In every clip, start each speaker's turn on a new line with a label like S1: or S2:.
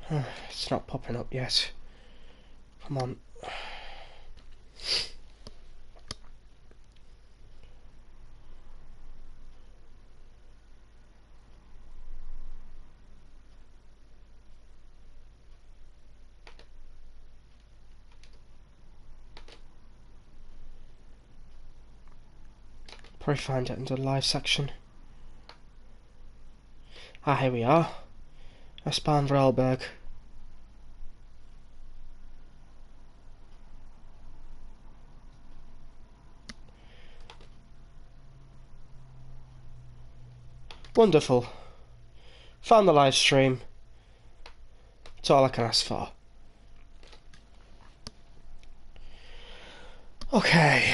S1: It's not popping up yet. Come on. Probably find it in the live section. Ah, here we are. S-Bahn Vorarlberg. Wonderful. Found the live stream. That's all I can ask for. Okay.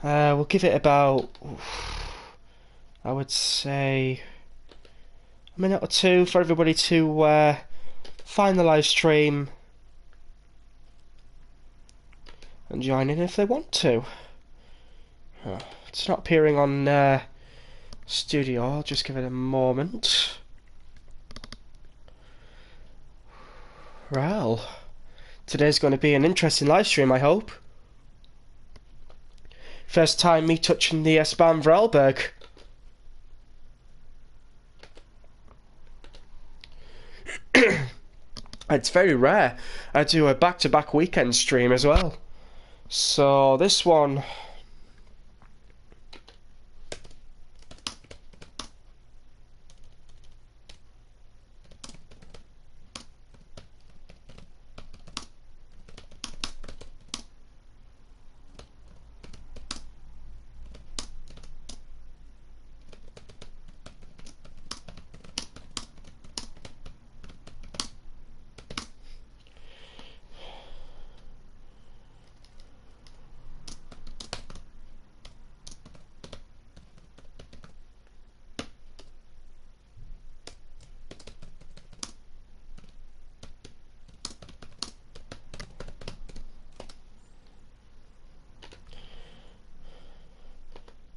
S1: We'll give it about, I would say, a minute or two for everybody to find the live stream and join in if they want to. It's not appearing on Studio. I'll just give it a moment. Well, today's going to be an interesting live stream, I hope. First time me touching the S-Bahn Vorarlberg. It's very rare. I do a back-to-back weekend stream as well. So this one...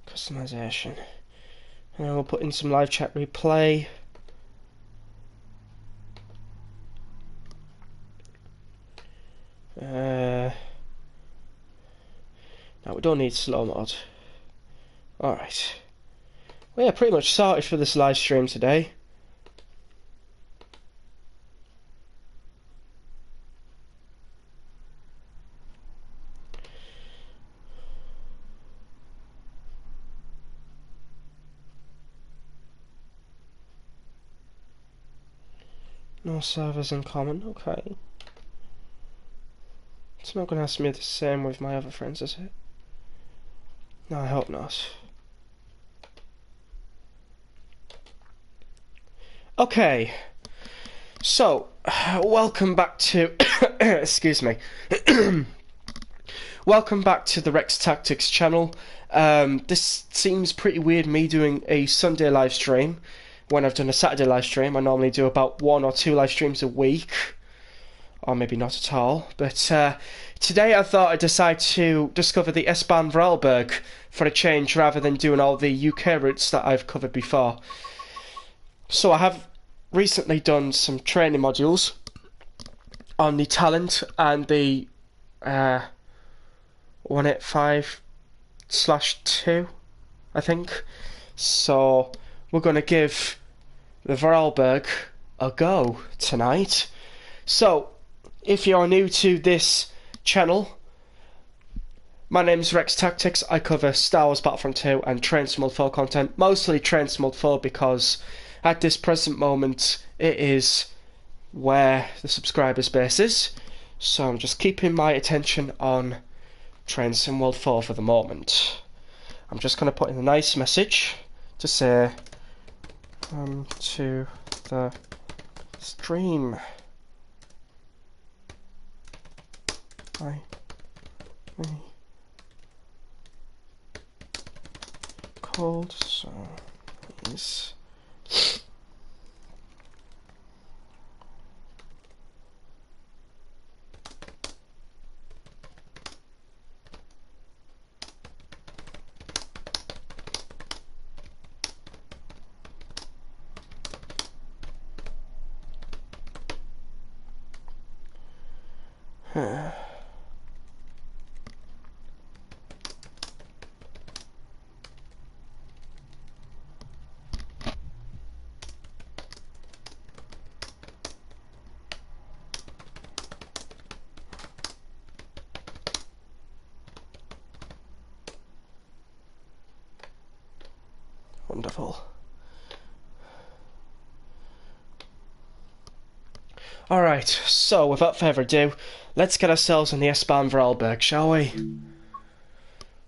S1: customization. And then we'll put in some live chat replay. Now we don't need slow mode. Alright. Well, yeah, pretty much sorted for this live stream today. No servers in common, okay. It's not going to ask me the same with my other friends, is it? No, I hope not. Okay. So, welcome back to... excuse me. Welcome back to the Rex Tactics channel. This seems pretty weird, me doing a Sunday live stream when I've done a Saturday live stream. I normally do about 1 or 2 live streams a week, or maybe not at all. But today I thought I'd decide to discover the S-Bahn Vorarlberg for a change rather than doing all the UK routes that I've covered before. So I have recently done some training modules on the Talent and the 185/2, I think. So we're going to give the Vorarlberg a go tonight. So if you're new to this channel, my name's Rex Tactics. I cover Star Wars Battlefront 2 and Train Sim World 4 content, mostly Train Sim World 4 because at this present moment it is where the subscribers base is. So I'm just keeping my attention on Train Sim World 4 for the moment. I'm just going to put in a nice message to say to the stream. Cold, so please. Wonderful. Alright, so without further ado, let's get ourselves on the S-Bahn Vorarlberg, shall we?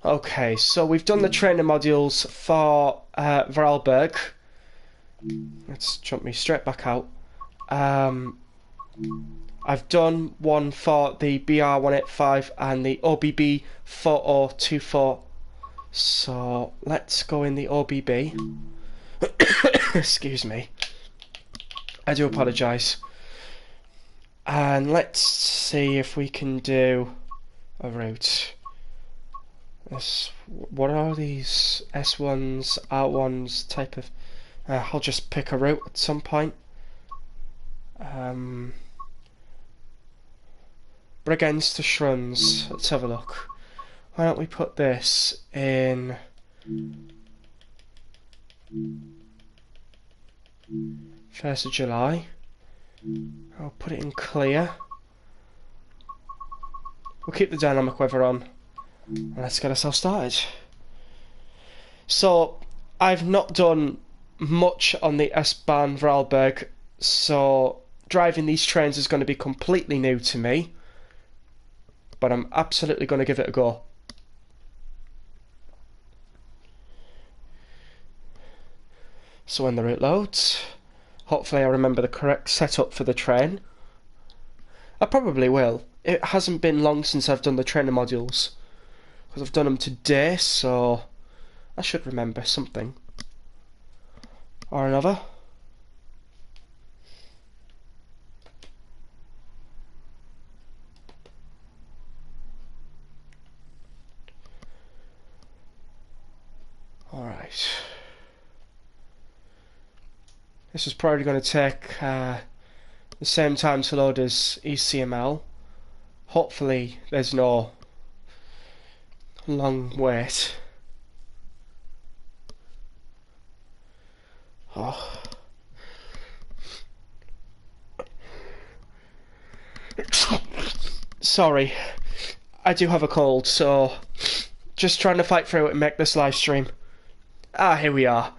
S1: Okay, so we've done the training modules for Vorarlberg. Let's jump me straight back out. I've done one for the BR185 and the OBB 4024. So let's go in the OBB. Excuse me. I do apologise. And let's see if we can do a route. What are these S1s, R1s type of... I'll just pick a route at some point. Bregenz to Schruns. Let's have a look. Why don't we put this in 1st of July. I'll put it in clear. We'll keep the dynamic weather on. And let's get ourselves started. So, I've not done much on the S-Bahn Vorarlberg, so driving these trains is going to be completely new to me. But I'm absolutely going to give it a go. So when the route loads, hopefully I remember the correct setup for the train. I probably will. It hasn't been long since I've done the training modules, because I've done them today, so I should remember something or another. Alright. This is probably going to take the same time to load as ECML. Hopefully there's no long wait. Oh. Sorry, I do have a cold, so just trying to fight through it and make this live stream. Ah, here we are.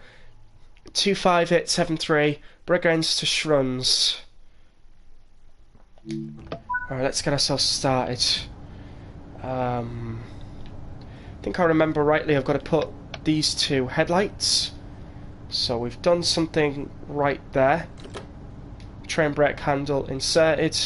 S1: 25873, Bregenz to Schruns. Alright, let's get ourselves started. I think I remember rightly, I've got to put these two headlights. So we've done something right there. Train brake handle inserted.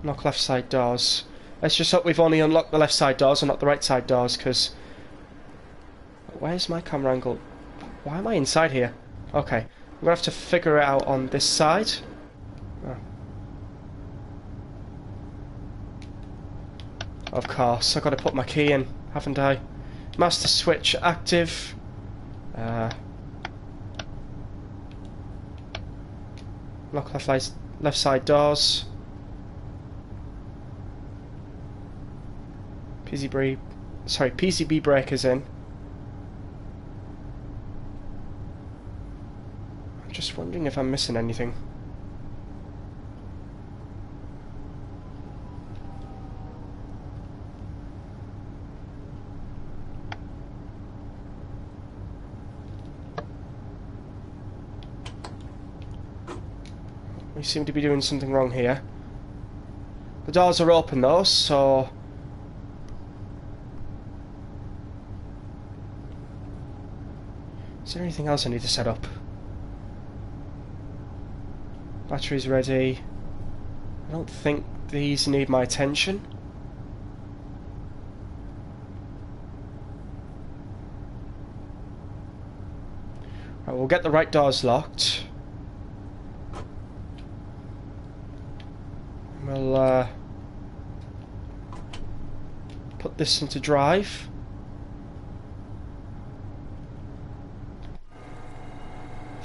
S1: Lock left side doors. Let's just hope we've only unlocked the left side doors and not the right side doors, because... Where's my camera angle? Why am I inside here? Okay, I'm going to have to figure it out on this side. Oh. Of course, I've got to put my key in, haven't I? Master switch active. Lock left side doors. PCB breakers in. I'm just wondering if I'm missing anything. We seem to be doing something wrong here. The doors are open though, so... Is there anything else I need to set up? Battery's ready. I don't think these need my attention. Right, we'll get the right doors locked. We'll put this into drive.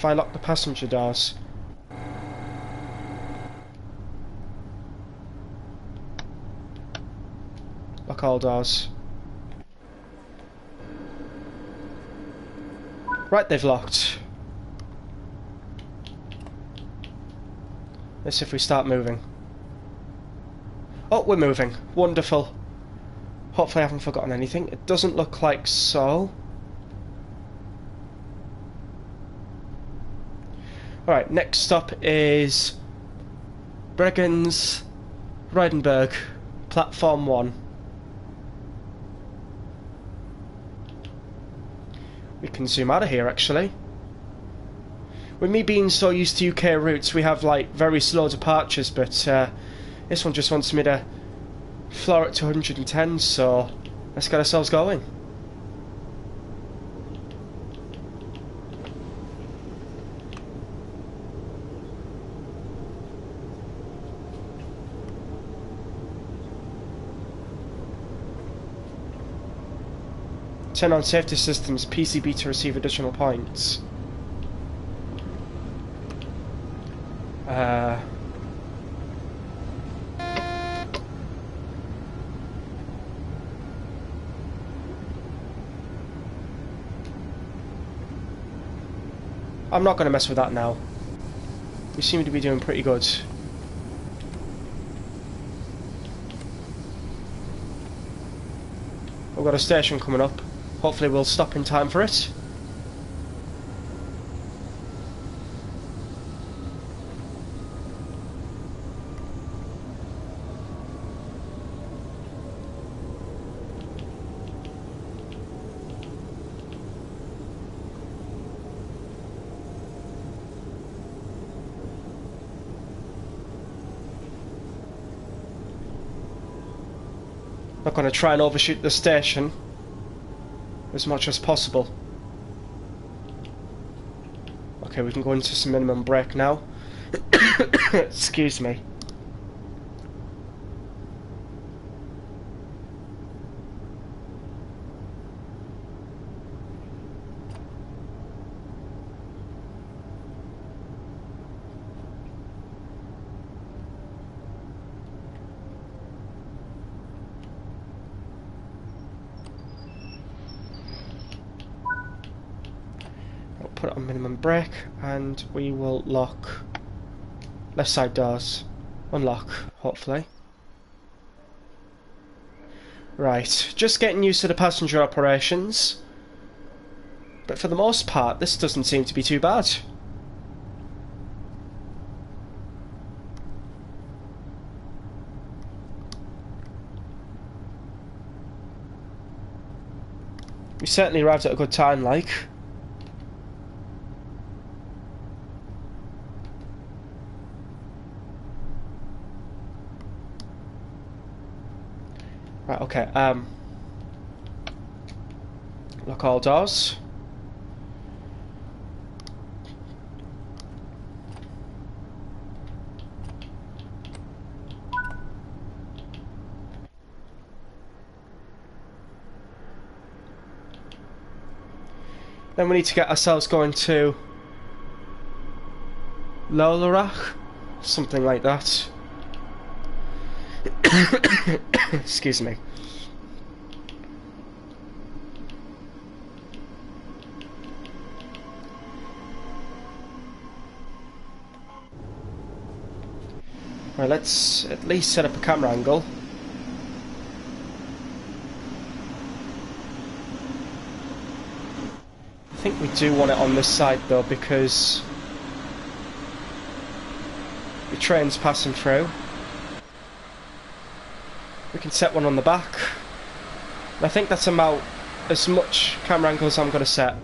S1: if I lock the passenger doors? Lock all doors. Right, they've locked. Let's see if we start moving. Oh, we're moving. Wonderful. Hopefully I haven't forgotten anything. It doesn't look like so. Alright, next stop is Bregenz Reidenberg, platform 1. We can zoom out of here actually. With me being so used to UK routes, we have like very slow departures, but this one just wants me to floor it to 110, so let's get ourselves going. Turn on safety systems, PCB to receive additional points. I'm not going to mess with that now. We seem to be doing pretty good. We've got a station coming up. Hopefully we'll stop in time for it. Not going to try and overshoot the station as much as possible. Okay, we can go into some minimum brake now. Excuse me. Put it on minimum brake and we will lock left side doors. Unlock, hopefully. Right, just getting used to the passenger operations, but for the most part this doesn't seem to be too bad. We certainly arrived at a good time, like. Right, okay, lock all doors. Then we need to get ourselves going to Lollerach, something like that. Excuse me. Right, let's at least set up a camera angle. I think we do want it on this side though, because the train's passing through. We can set one on the back. And I think that's about as much camera angle as I'm going to set.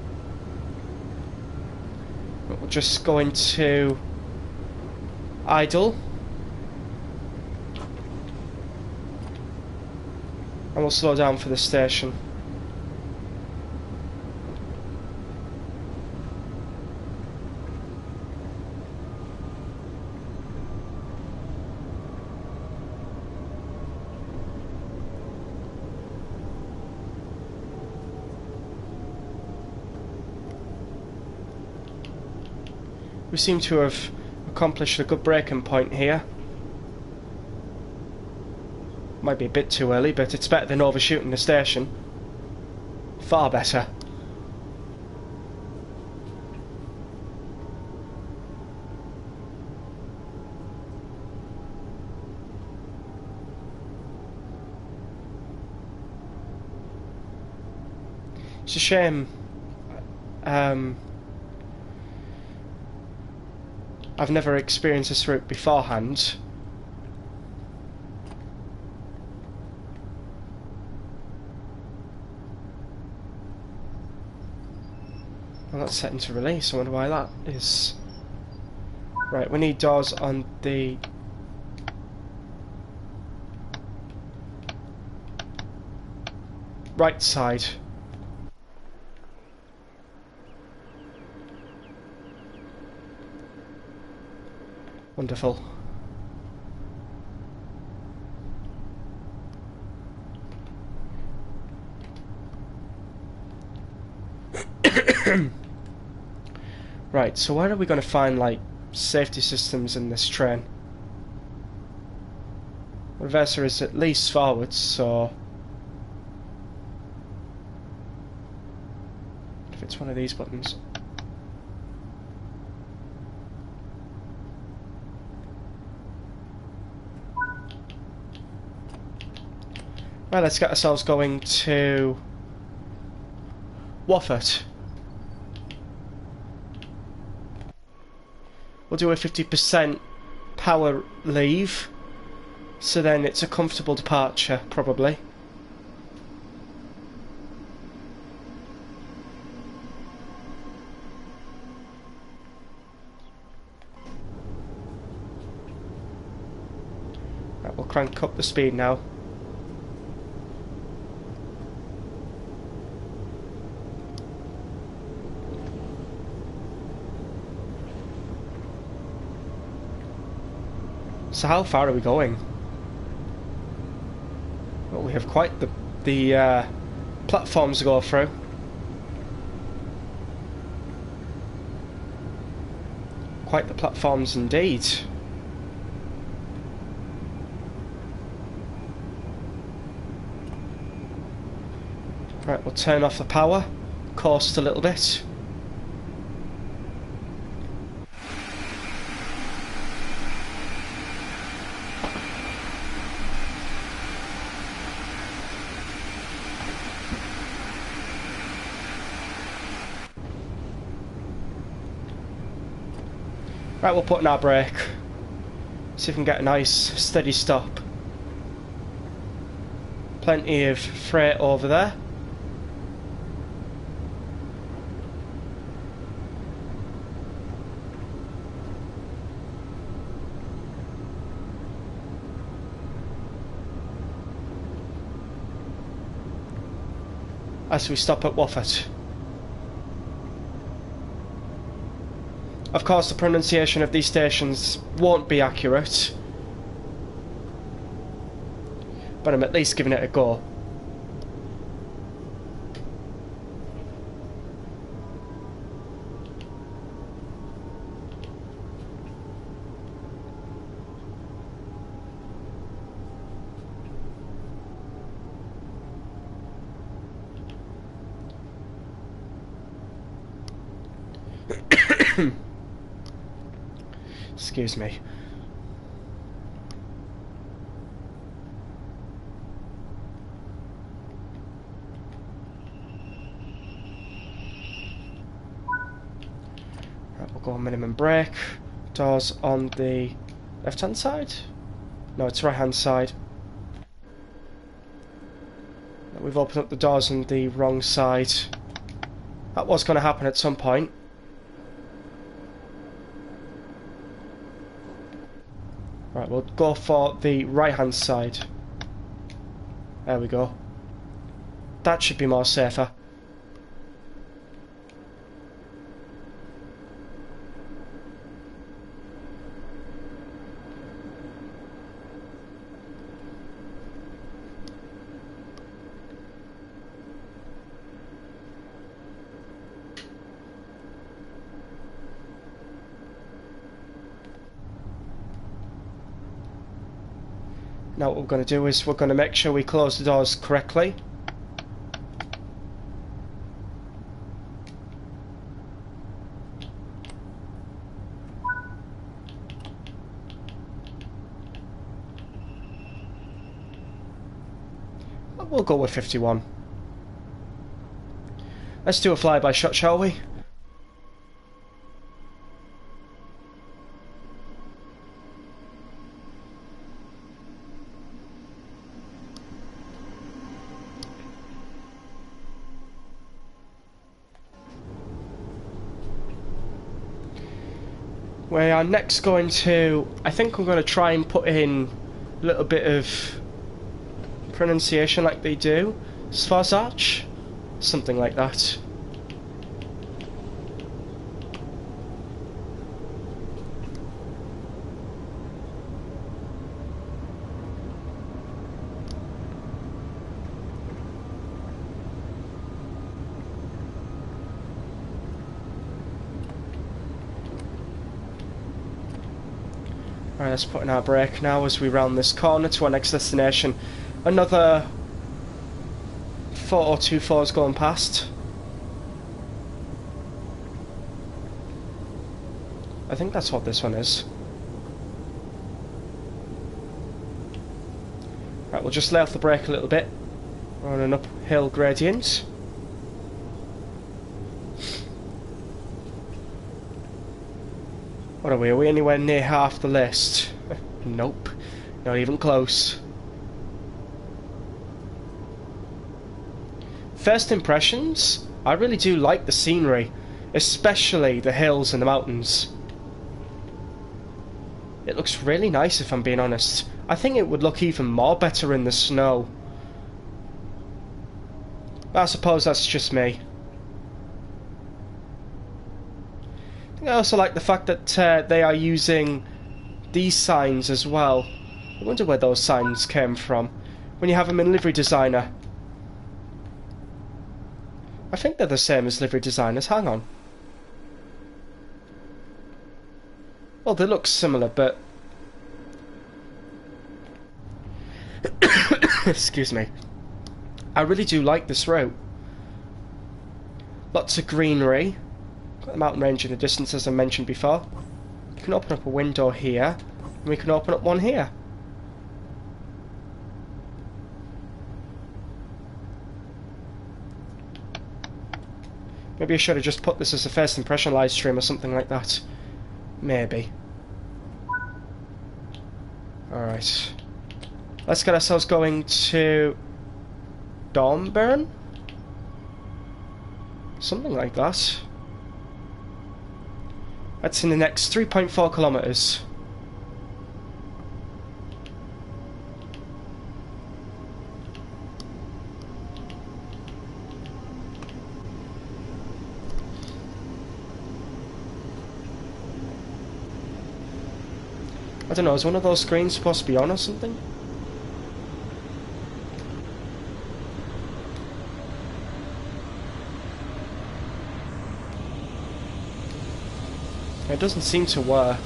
S1: But we'll just go into idle. And we'll slow down for the station. We seem to have accomplished a good breaking point here. Might be a bit too early, but it's better than overshooting the station. Far better. It's a shame I've never experienced this route beforehand. Well, that's setting to release. I wonder why that is. Right, we need doors on the right side. Wonderful. Right, so where are we going to find, like, safety systems in this train? Reverser is at least forwards, so if it's one of these buttons. Right, let's get ourselves going to Wofford. We'll do a 50% power leave, so then it's a comfortable departure, probably. Right, we'll crank up the speed now. So how far are we going? Well, we have quite the platforms to go through. Quite the platforms indeed. Right, we'll turn off the power, coast a little bit. Right, we'll put in our brake. See if we can get a nice steady stop. Plenty of freight over there. As we stop at Wofford. Of course, the pronunciation of these stations won't be accurate, but I'm at least giving it a go. Excuse me. Right, we'll go on minimum brake. Doors on the left-hand side? No, it's right-hand side. We've opened up the doors on the wrong side. That was going to happen at some point. Right, we'll go for the right-hand side. There we go. That should be more safer. Now what we're going to do is we're going to make sure we close the doors correctly. We'll go with 51. Let's do a flyby shot, shall we? We are next going to, I think I'm going to try and put in a little bit of pronunciation like they do. Sufferijg? Something like that. Alright, let's put in our brake now as we round this corner to our next destination. Another 4024's going past. I think that's what this one is. Right, we'll just lay off the brake a little bit. We're on an uphill gradient. What are we? Are we anywhere near half the list? Nope. Not even close. First impressions? I really do like the scenery, especially the hills and the mountains. It looks really nice if I'm being honest. I think it would look even more better in the snow. But I suppose that's just me. I also like the fact that they are using these signs as well. I wonder where those signs came from. When you have them in Livery Designer. I think they're the same as Livery Designers. Hang on. Well, they look similar, but... Excuse me. I really do like this route. Lots of greenery. Got the mountain range in the distance, as I mentioned before. You can open up a window here, and we can open up one here. Maybe I should have just put this as a first impression live stream or something like that. Maybe. Alright. Let's get ourselves going to Dornbirn? Something like that. That's in the next 3.4 kilometers. I don't know, is one of those screens supposed to be on or something? It doesn't seem to work.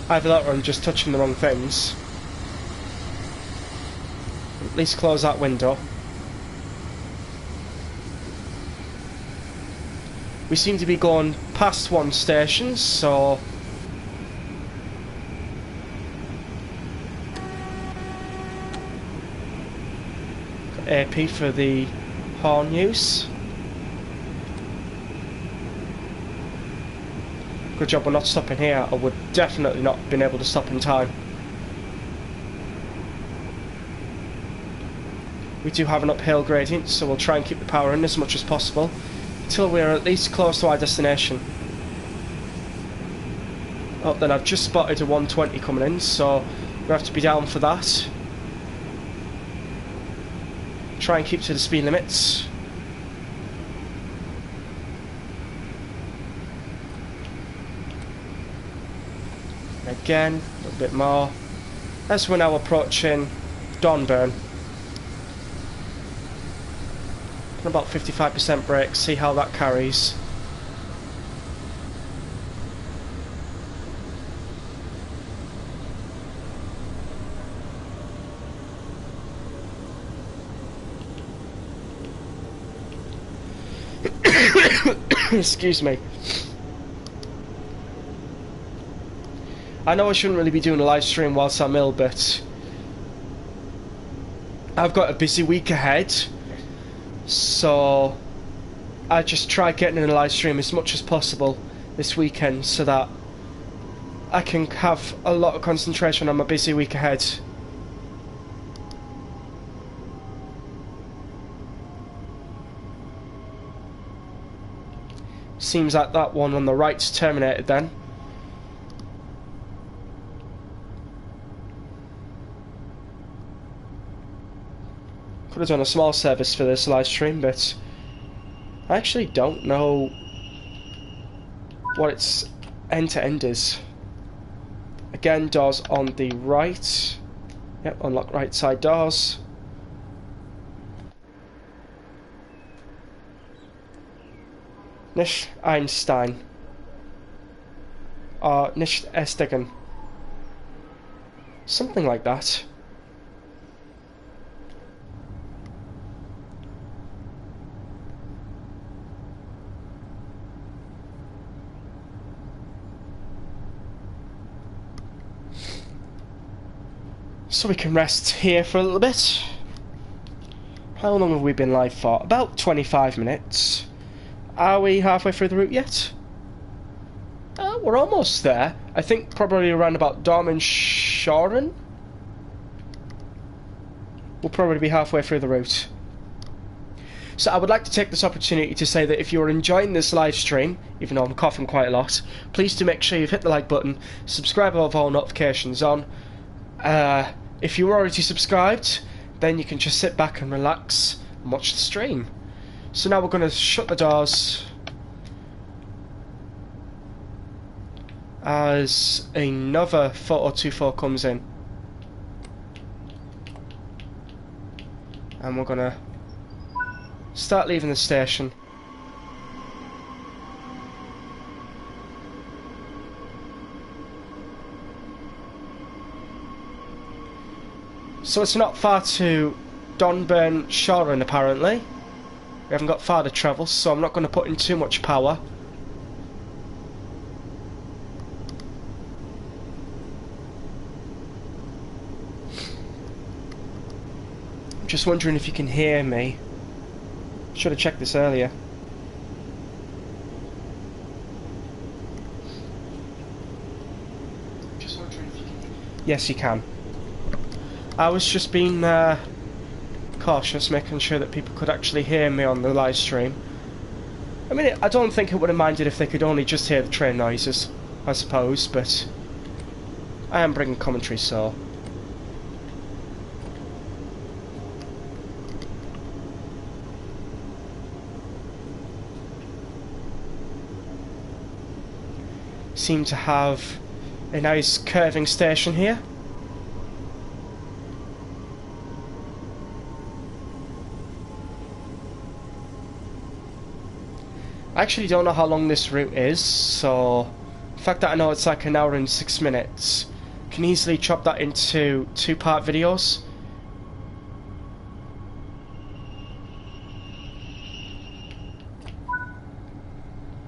S1: Either that or I'm just touching the wrong things. At least close that window. We seem to be going past one station, so... AP for the horn use. Good job we're not stopping here. I would definitely not have been able to stop in time. We do have an uphill gradient, so we'll try and keep the power in as much as possible until we're at least close to our destination. Oh, then I've just spotted a 120 coming in, so we have to be down for that. Try and keep to the speed limits. Again, a little bit more. As we're now approaching Dornbirn. About 55% brake, see how that carries. Excuse me. I know I shouldn't really be doing a live stream whilst I'm ill, but I've got a busy week ahead, so I just try getting in a live stream as much as possible this weekend so that I can have a lot of concentration on my busy week ahead. Seems like that one on the right's terminated then. Could have done a small service for this live stream, but I actually don't know what its end to end is. Again, doors on the right. Yep, unlock right side doors. Nicht Einstein. Or nicht Estigen. Something like that. So we can rest here for a little bit. How long have we been live for? About 25 minutes. Are we halfway through the route yet? We're almost there. I think probably around about Dormanschoren. We'll probably be halfway through the route. So I would like to take this opportunity to say that if you're enjoying this live stream, even though I'm coughing quite a lot, please do make sure you've hit the like button, subscribe with all notifications on. If you're already subscribed, then you can just sit back and relax and watch the stream. So now we're going to shut the doors as another 4024 comes in. And we're going to start leaving the station. So it's not far to Dormanschoren apparently. We haven't got far to travel, so I'm not going to put in too much power. I'm just wondering if you can hear me. Should have checked this earlier. Just wondering if you can. Yes, you can. I was just being cautious, making sure that people could actually hear me on the live stream. I mean, I don't think it would have minded if they could only just hear the train noises, I suppose, but I am bringing commentary, so. Seem to have a nice curving station here. I actually don't know how long this route is, so the fact that I know it's like an hour and 6 minutes, can easily chop that into 2-part videos.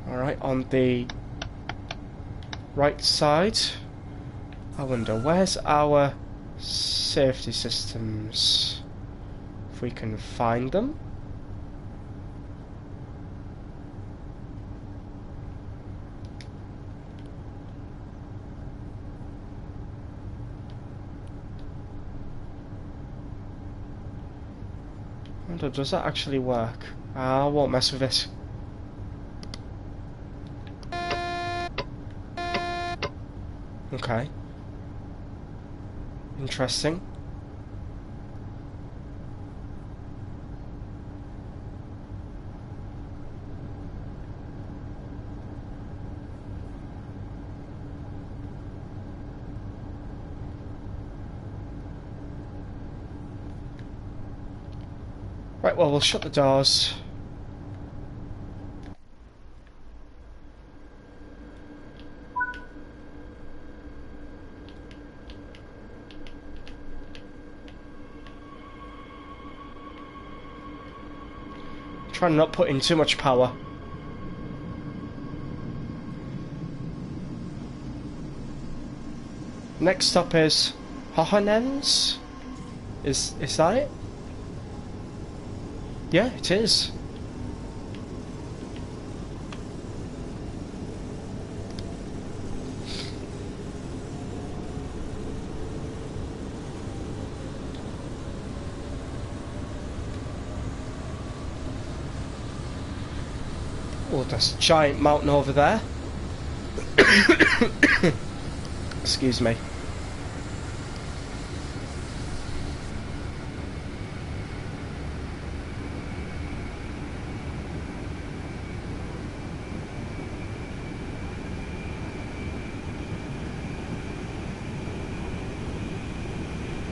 S1: Alright, on the right side, I wonder, where's our safety systems? If we can find them. Does that actually work? I won't mess with it. Okay. Interesting. Right, well, we'll shut the doors. Trying not to put in too much power. Next stop is Hohenens. Is that it? Yeah, it is. Oh, there's a giant mountain over there. Excuse me.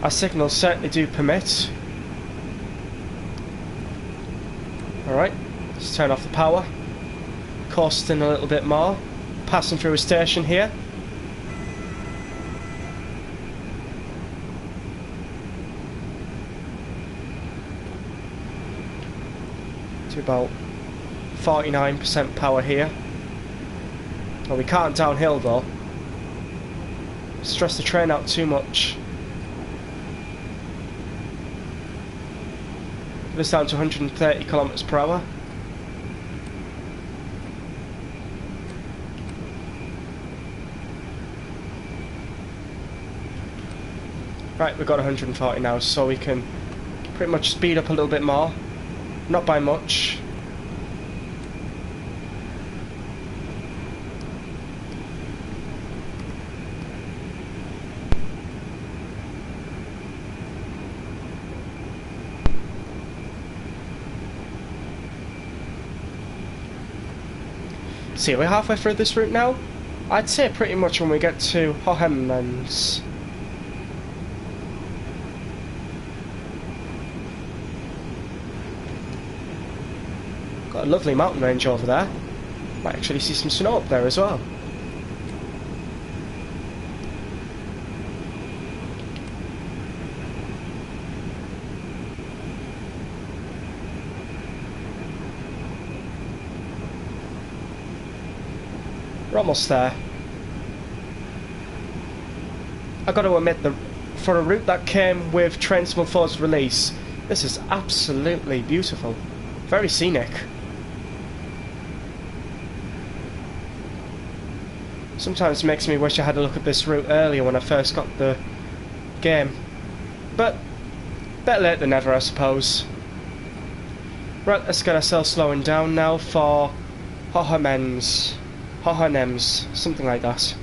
S1: Our signals certainly do permit. Alright, let's turn off the power. Coasting a little bit more. Passing through a station here. To about 49% power here. Well, we can't downhill though. Stress the train out too much. This down to 130 kilometers per hour. Right, we've got 140 now, so we can pretty much speed up a little bit more. Not by much. See, we're halfway through this route now. I'd say pretty much when we get to Hohenens. Got a lovely mountain range over there. Might actually see some snow up there as well. We're almost there. I got to admit that for a route that came with Trains 4's release, this is absolutely beautiful. Very scenic. Sometimes it makes me wish I had a look at this route earlier when I first got the game. But better late than never, I suppose. Right, let's get ourselves slowing down now for Hohenens, something like that.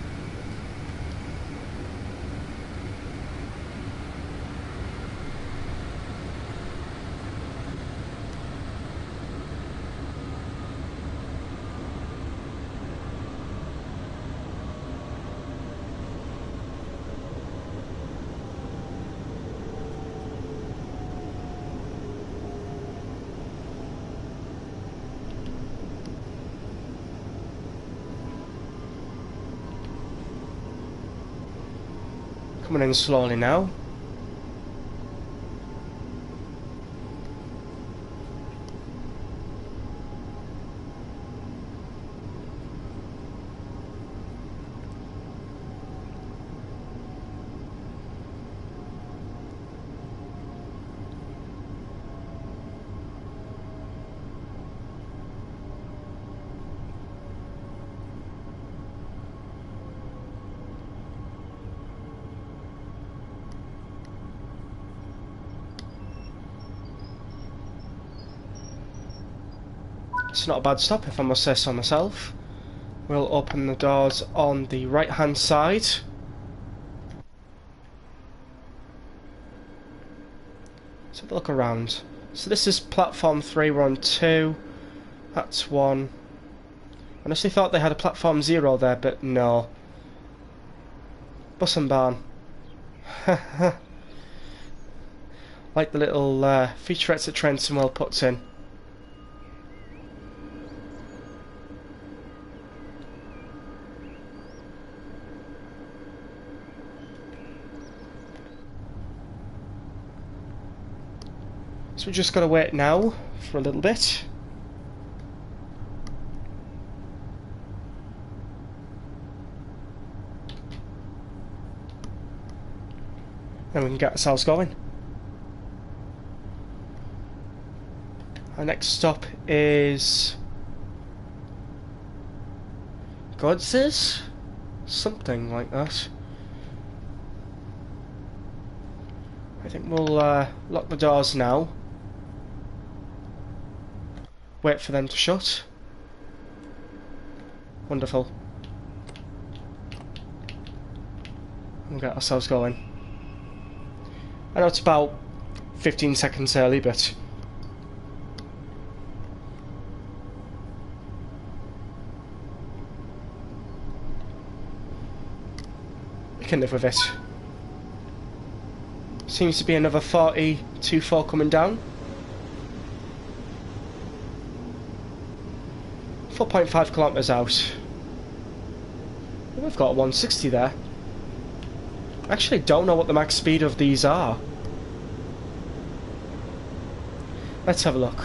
S1: Coming in slowly now. It's not a bad stop, if I must say so myself. We'll open the doors on the right hand side. Let's have a look around. So this is platform 3, we're on 2. That's 1. Honestly thought they had a platform 0 there, but no. Bus and barn. Like the little featurettes that Trains World puts in. So we just got to wait now for a little bit. and we can get ourselves going. Our next stop is Godz's? Something like that. I think we'll lock the doors now. Wait for them to shut. Wonderful. And get ourselves going. I know it's about 15 seconds early, but we can live with it. Seems to be another 42.4 coming down. 4.5 kilometres out. We've got 160 there. I actually don't know what the max speed of these are. Let's have a look.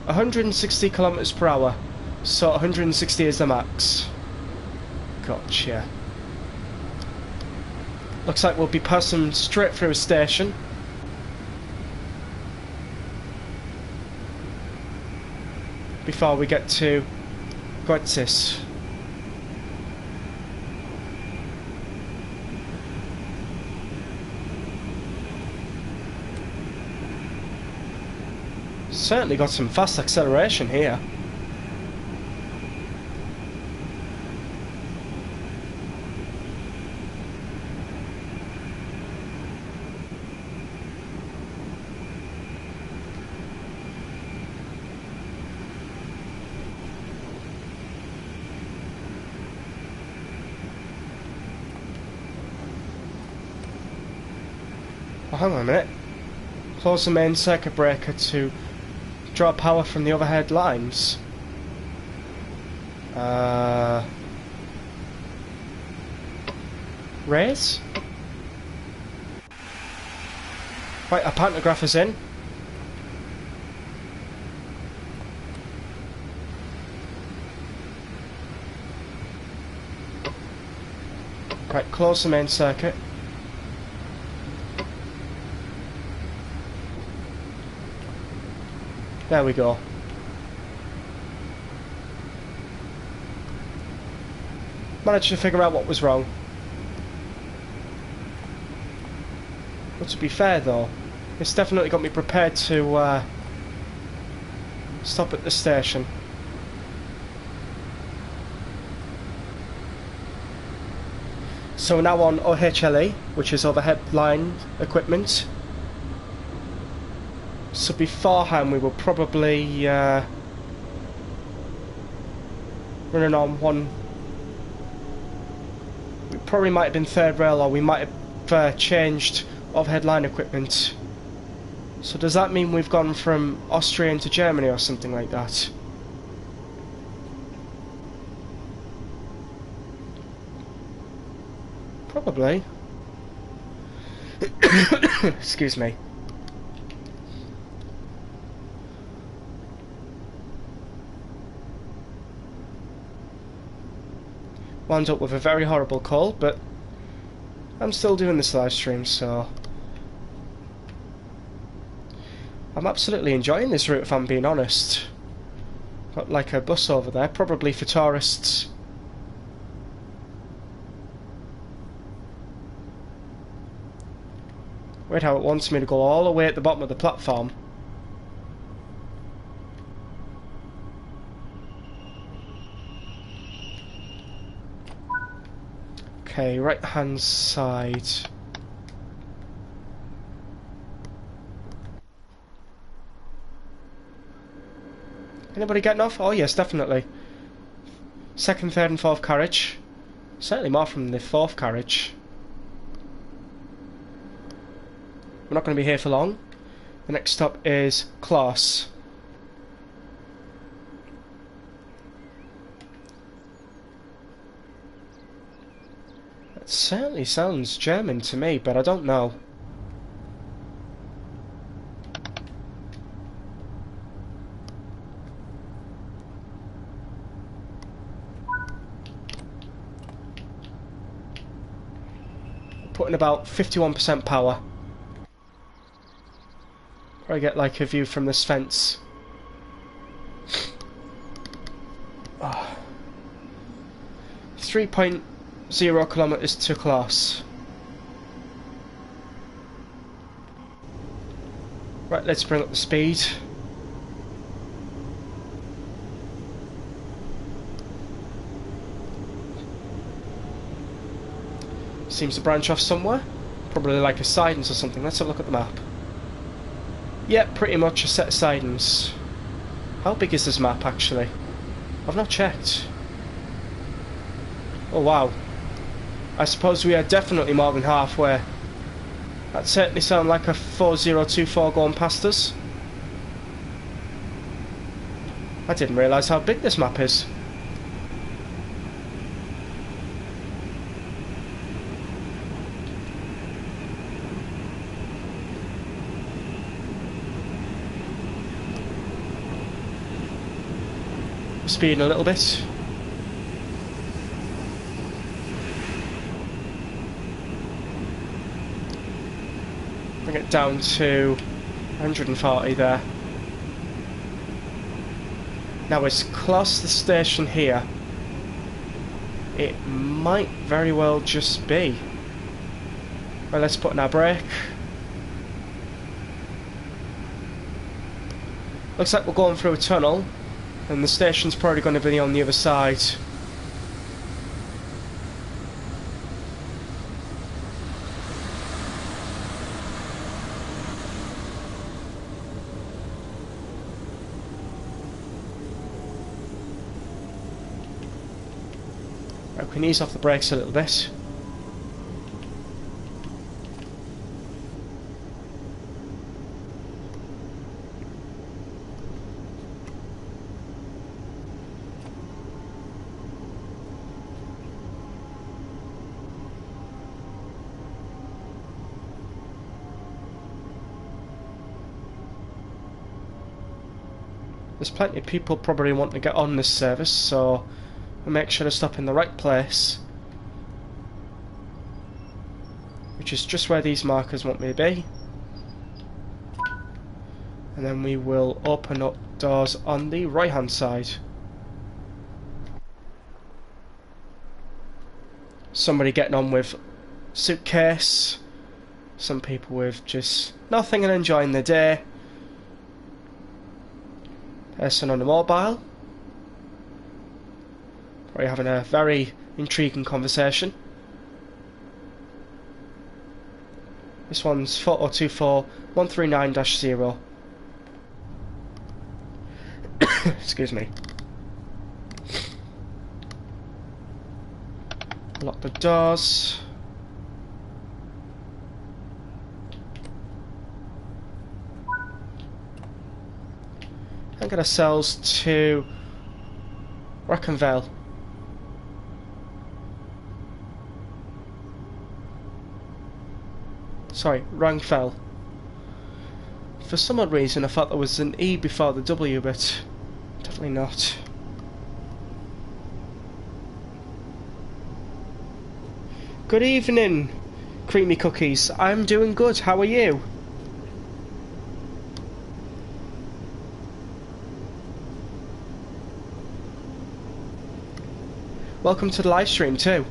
S1: 160 kilometres per hour. So 160 is the max. Gotcha. Looks like we'll be passing straight through a station. Before we get to Godzis. Certainly got some fast acceleration here. Oh, hang on a minute. Close the main circuit breaker to draw power from the overhead lines. Raise? Right, a pantograph is in. Right, close the main circuit. There we go. Managed to figure out what was wrong. But to be fair though, it's definitely got me prepared to stop at the station. So we're now on OHLA, which is overhead line equipment. So beforehand we were probably running on one. We probably might have been third rail, or we might have changed overhead line equipment. So does that mean we've gone from Austria into Germany or something like that? Probably. Excuse me. Wound up with a very horrible cold, but I'm still doing this live stream, so I'm absolutely enjoying this route if I'm being honest. Got like a bus over there, probably for tourists. Weird how it wants me to go all the way at the bottom of the platform. Okay, right hand side. Anybody getting off? Oh yes, definitely. Second, third and fourth carriage. Certainly more from the fourth carriage. We're not going to be here for long. The next stop is Klaus. It certainly sounds German to me, but I don't know. Putting about 51% power. I get like a view from this fence. 3.0 kilometers to Clos. Right, let's bring up the speed. Seems to branch off somewhere. Probably like a sidings or something. Let's have a look at the map. Yep, pretty much a set of sidings. How big is this map actually? I've not checked. Oh wow. I suppose we are definitely more than halfway. That certainly sounds like a 4024 going past us. I didn't realise how big this map is. Speeding a little bit. Bring it down to 140 there. Now it's close to the station here. It might very well just be. Well, let's put in our brake. Looks like we're going through a tunnel, and the station's probably going to be on the other side. Right, we can ease off the brakes a little bit. There's plenty of people probably want to get on this service, so we'll make sure to stop in the right place, which is just where these markers want me to be. And then we will open up doors on the right hand side. Somebody getting on with suitcase, some people with just nothing and enjoying their day. Person on a mobile, probably having a very intriguing conversation. This one's 4024-139-0. Excuse me. Lock the doors. And get ourselves to Rockenville. Sorry, Rangfell. For some odd reason I thought there was an E before the W, but definitely not. Good evening, Creamy Cookies. I'm doing good, how are you? Welcome to the live stream too.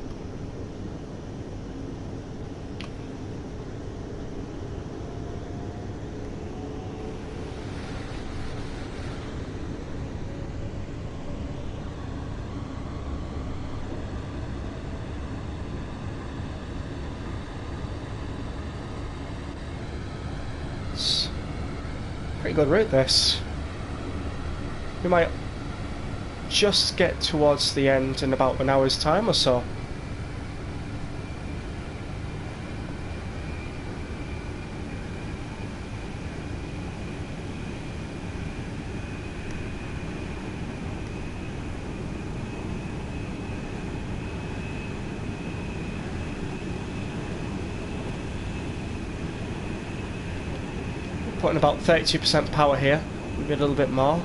S1: It's a pretty good route this. We might just get towards the end in about an hour's time or so. Putting about 32% power here, maybe a little bit more.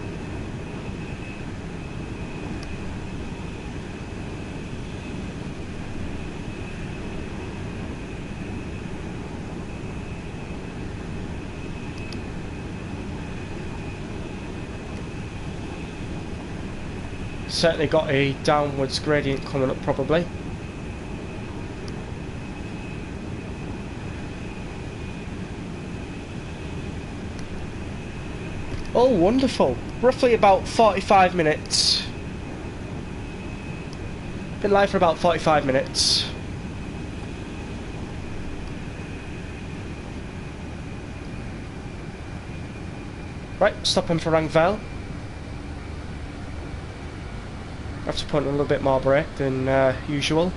S1: Certainly got a downwards gradient coming up probably. Oh, wonderful. Roughly about 45 minutes. Been live for about 45 minutes. Right, stopping for Rangvel. Have to put in a little bit more brake than usual.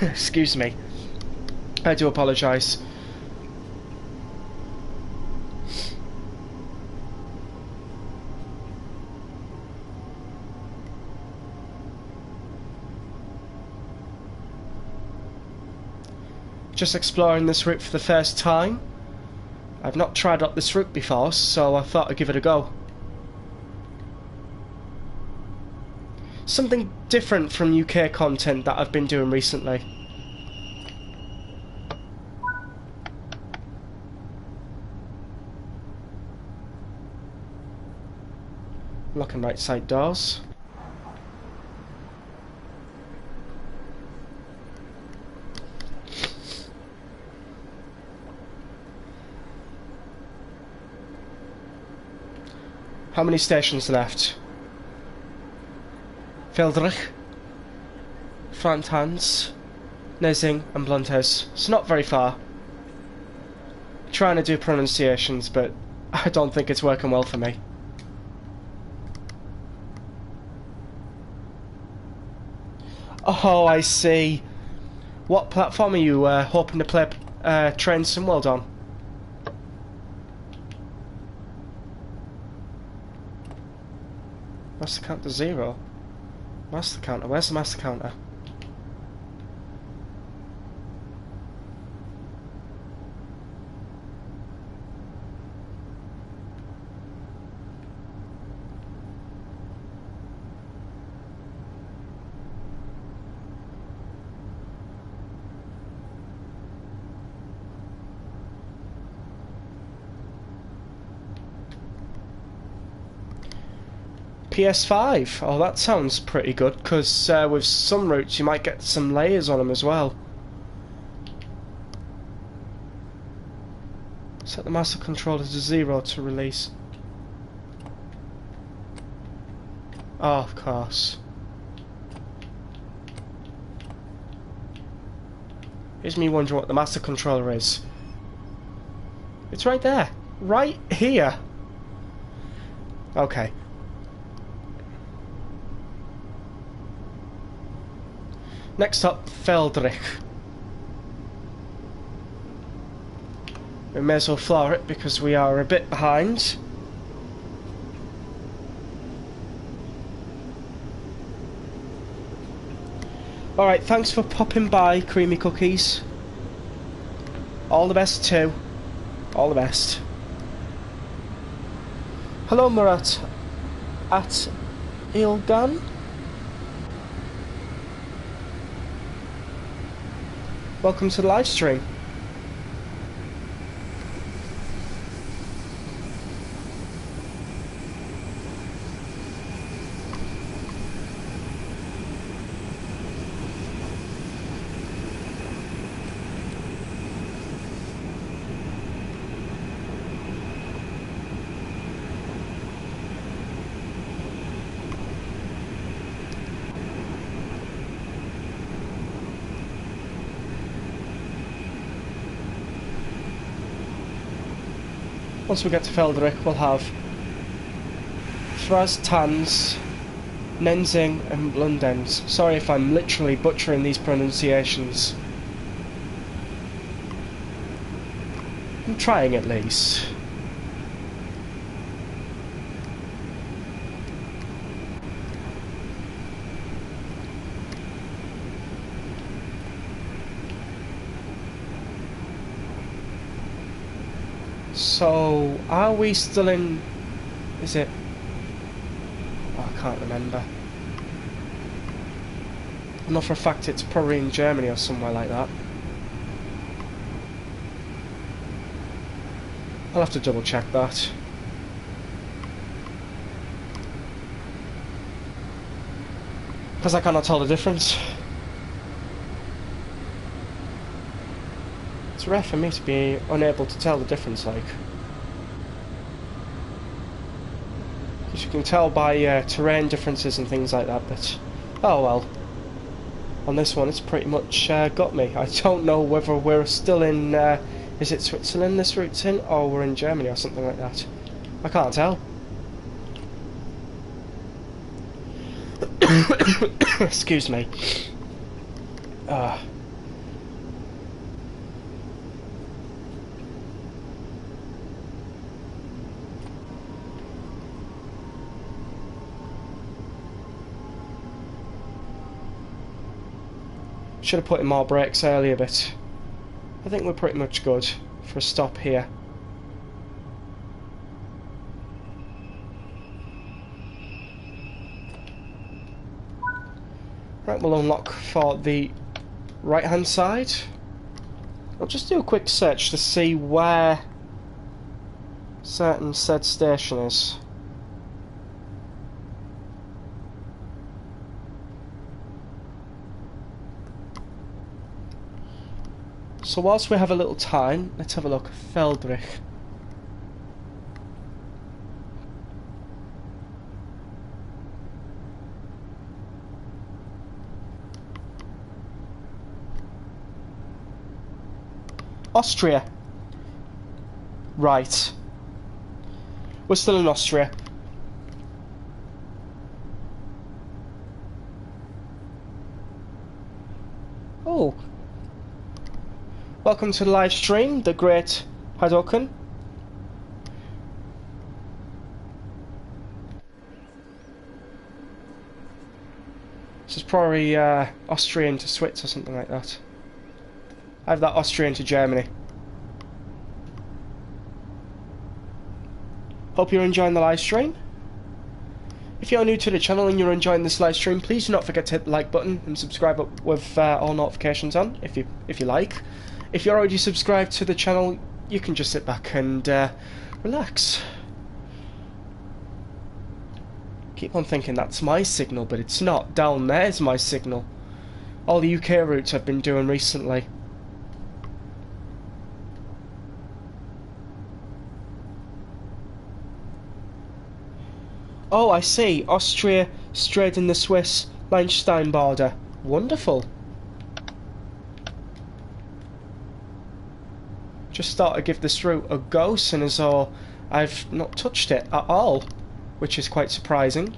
S1: Excuse me. I do apologise. Just exploring this route for the first time. I've not tried out this route before, so I thought I'd give it a go. Something different from UK content that I've been doing recently. Locking right side doors. How many stations left? Veldrich, Frantans, Nezing and Bluntes. It's not very far. Trying to do pronunciations, but I don't think it's working well for me. Oh, I see. What platform are you hoping to play Train Sim World on? Master counter 0. Master counter. Where's the master counter? PS5. Oh, that sounds pretty good, because with some routes you might get some layers on them as well. Set the master controller to 0 to release. Oh, of course. Here's me wondering what the master controller is. It's right there. Right here. Okay. Next up, Veldrich. We may as well floor it because we are a bit behind. Alright, thanks for popping by, Creamy Cookies. All the best too. All the best. Hello, Murat. At Ilgan. Welcome to the live stream. Once we get to Veldrich, we'll have Frastans, Nenzing and Blundens. Sorry if I'm literally butchering these pronunciations. I'm trying at least. So, are we still in... Is it... Oh, I can't remember. I know for a fact it's probably in Germany or somewhere like that. I'll have to double check that. Because I cannot tell the difference. It's rare for me to be unable to tell the difference, like. Because you can tell by terrain differences and things like that, but... Oh well. On this one, it's pretty much got me. I don't know whether we're still in... is it Switzerland this route's in? Or we're in Germany or something like that. I can't tell. Excuse me. Should have put in more brakes earlier, but I think we're pretty much good for a stop here. Right, we'll unlock for the right hand side. I'll just do a quick search to see where certain said station is. So whilst we have a little time, let's have a look. Feldrich. Austria. Right. We're still in Austria. Oh. Welcome to the live stream, the great Hadoken. This is probably Austrian to Swiss or something like that. I have that Austrian to Germany. Hope you're enjoying the live stream. If you're new to the channel and you're enjoying this live stream, please do not forget to hit the like button and subscribe up with all notifications on, if you like. If you're already subscribed to the channel, you can just sit back and relax. Keep on thinking that's my signal, but it's not. Down there's my signal. All the UK routes I've been doing recently. Oh, I see. Austria straight in the Swiss-Liechtenstein border. Wonderful. Just thought I'd give this route a go, seeing as though I've not touched it at all, which is quite surprising.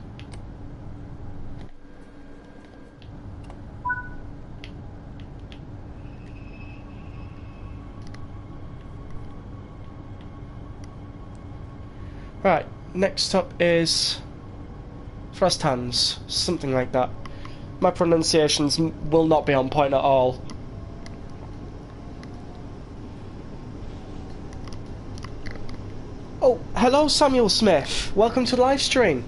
S1: Right, next up is Frosthands, something like that. My pronunciations will not be on point at all. Oh, hello Samuel Smith. Welcome to the live stream.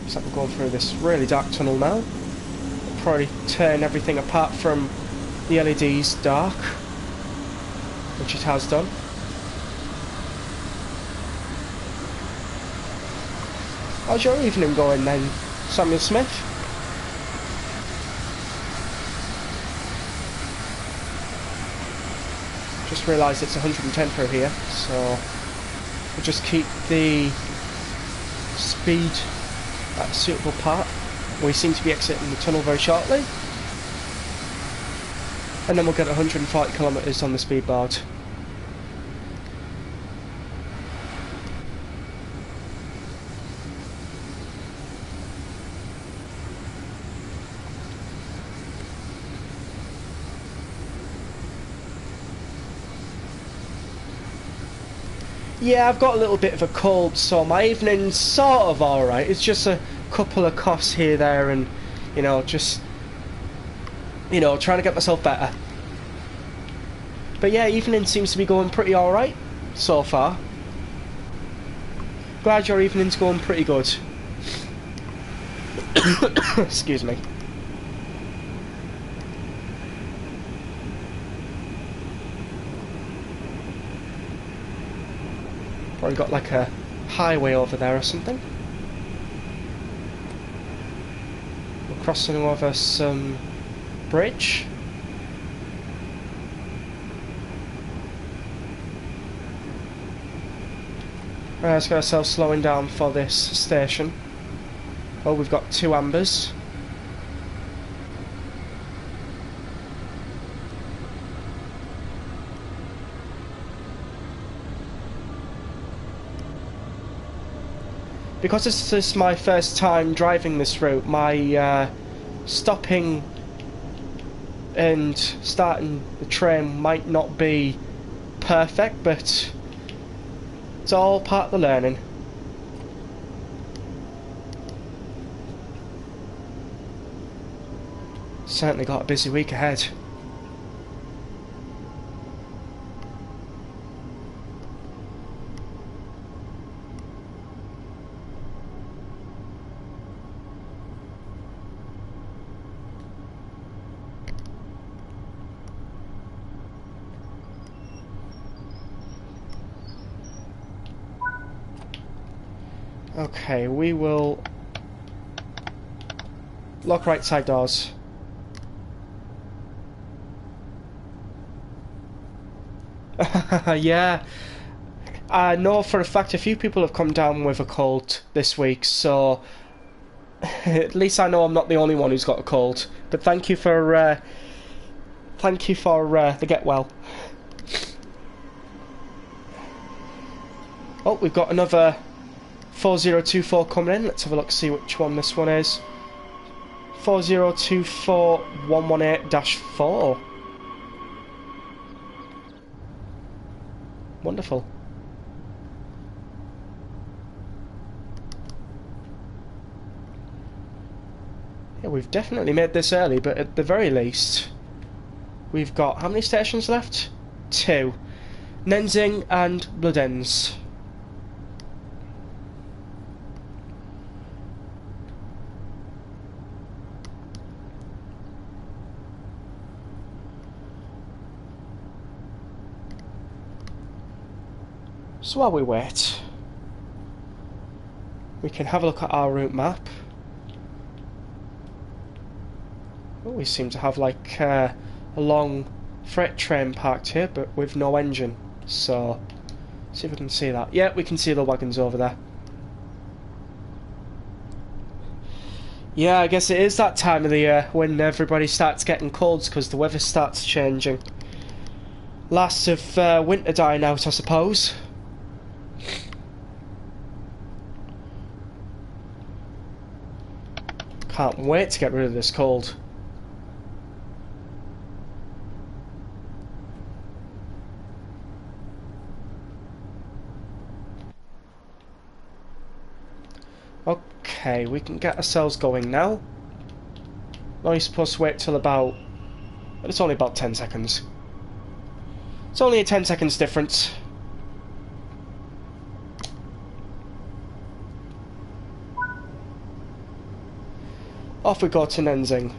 S1: Looks like we're going through this really dark tunnel now. We'll probably turn everything apart from the LEDs dark, which it has done. How's your evening going then, Samuel Smith? Just realised it's 110 through here, so we'll just keep the speed at a suitable part. We seem to be exiting the tunnel very shortly, and then we'll get 140 kilometres on the speed board. Yeah, I've got a little bit of a cold, so my evening's sort of alright. It's just a couple of coughs here, there, and you know, just trying to get myself better. But yeah, evening seems to be going pretty alright so far. Glad your evening's going pretty good. Excuse me. Probably got like a highway over there or something. We're crossing over some bridge. Let's get ourselves slowing down for this station. Oh, we've got 2 ambers. Because this is my first time driving this route, my stopping and starting the train might not be perfect, but it's all part of the learning. Certainly got a busy week ahead. Okay, we will lock right side doors. Yeah, I know for a fact a few people have come down with a cold this week, so at least I know I'm not the only one who's got a cold. But thank you for the get well. Oh, we've got another 4024 coming in. Let's have a look, see which one this one is. 4024118-4. Wonderful. Yeah, we've definitely made this early, but at the very least, we've got how many stations left? 2. Nenzing and Bloodens. So while we wait, we can have a look at our route map. Oh, we seem to have like a long freight train parked here, but with no engine. So, see if we can see that. Yeah, we can see the wagons over there. Yeah, I guess it is that time of the year when everybody starts getting colds because the weather starts changing. Last of winter dying out, I suppose. Can't wait to get rid of this cold. Okay, we can get ourselves going now. Only supposed to wait till about... But it's only about 10 seconds. It's only a 10 seconds difference. Off we go to Nenzing.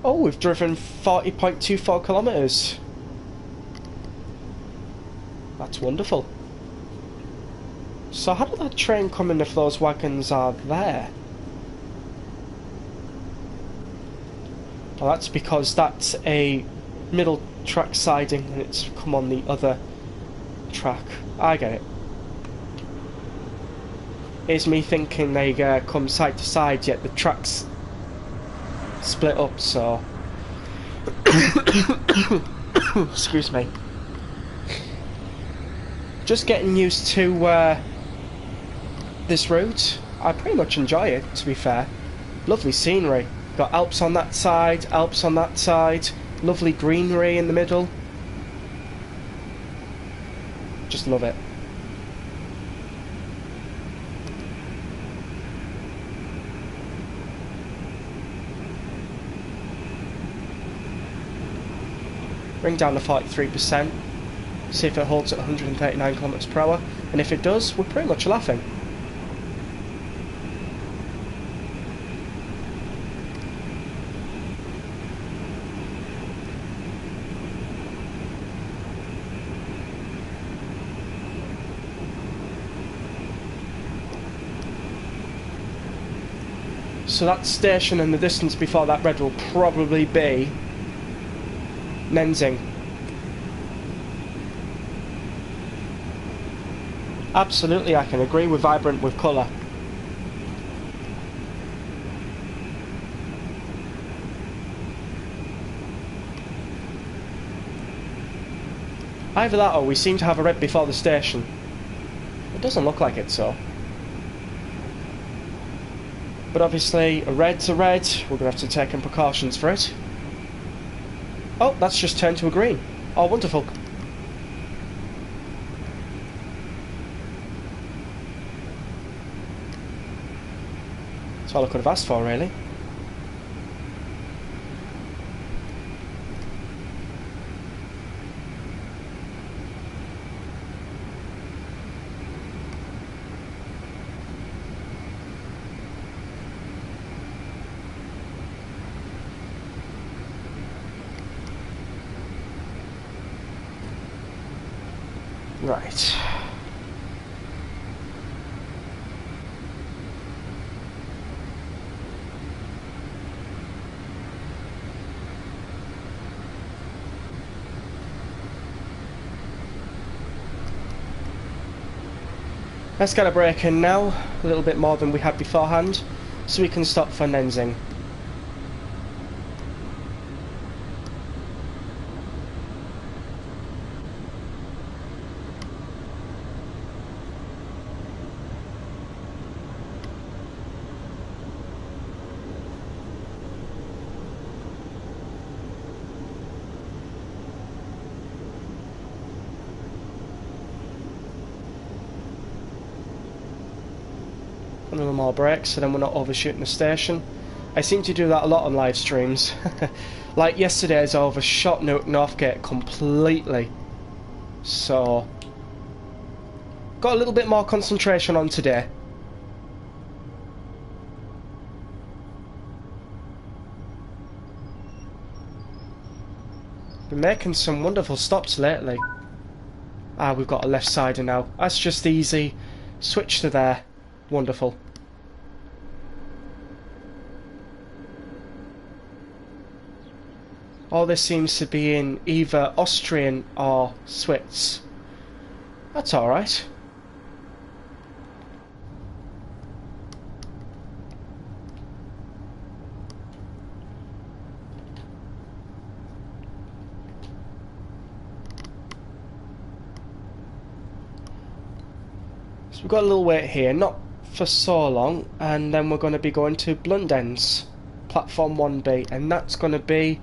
S1: Oh, we've driven 40.24 kilometres. That's wonderful. So how did that train come in if those wagons are there? Well, that's because that's a middle track siding and it's come on the other track. I get it. It's me thinking they come side to side, yet the tracks split up, so... Excuse me. Just getting used to this route. I pretty much enjoy it, to be fair. Lovely scenery. Got Alps on that side, Alps on that side, lovely greenery in the middle. Just love it. bring down to 43%, see if it holds at 139 kilometers per hour, and if it does, we're pretty much laughing. So that station and the distance before that red will probably be Nenzing. Absolutely, I can agree with vibrant with colour. Either that or we seem to have a red before the station. It doesn't look like it, so. But obviously, a red's a red, we're going to have to take in precautions for it. Oh, that's just turned to a green. Oh, wonderful. That's all I could have asked for, really. Right. Let's get a break in now, a little bit more than we had beforehand, so we can stop for Nenzing. A little more breaks so then we're not overshooting the station. I seem to do that a lot on live streams. Like yesterday's, I overshot Northgate completely. So, got a little bit more concentration on today. Been making some wonderful stops lately. Ah, we've got a left sider now. That's just easy. Switch to there. Wonderful. All this seems to be in either Austrian or Swiss. That's alright. So we've got a little wait here, not for so long, and then we're going to be going to Blundens, platform 1B, and that's going to be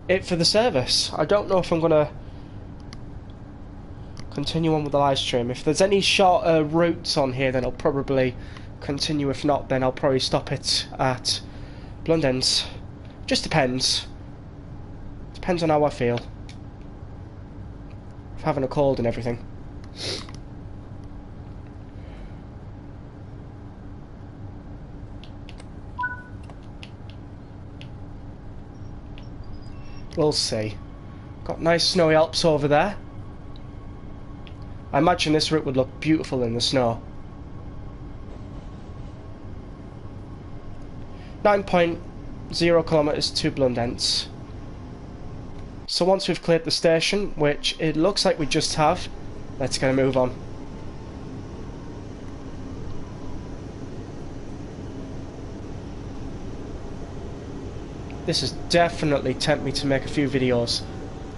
S1: it for the service. I don't know if I'm going to continue on with the live stream. If there's any shorter routes on here, then I'll probably continue. If not, then I'll probably stop it at Blundens. Just depends. Depends on how I feel. Of having a cold and everything. We'll see. Got nice snowy Alps over there. I imagine this route would look beautiful in the snow. 9.0 kilometers to Blundens. So once we've cleared the station, which it looks like we just have, let's get a move on. This has definitely tempted me to make a few videos.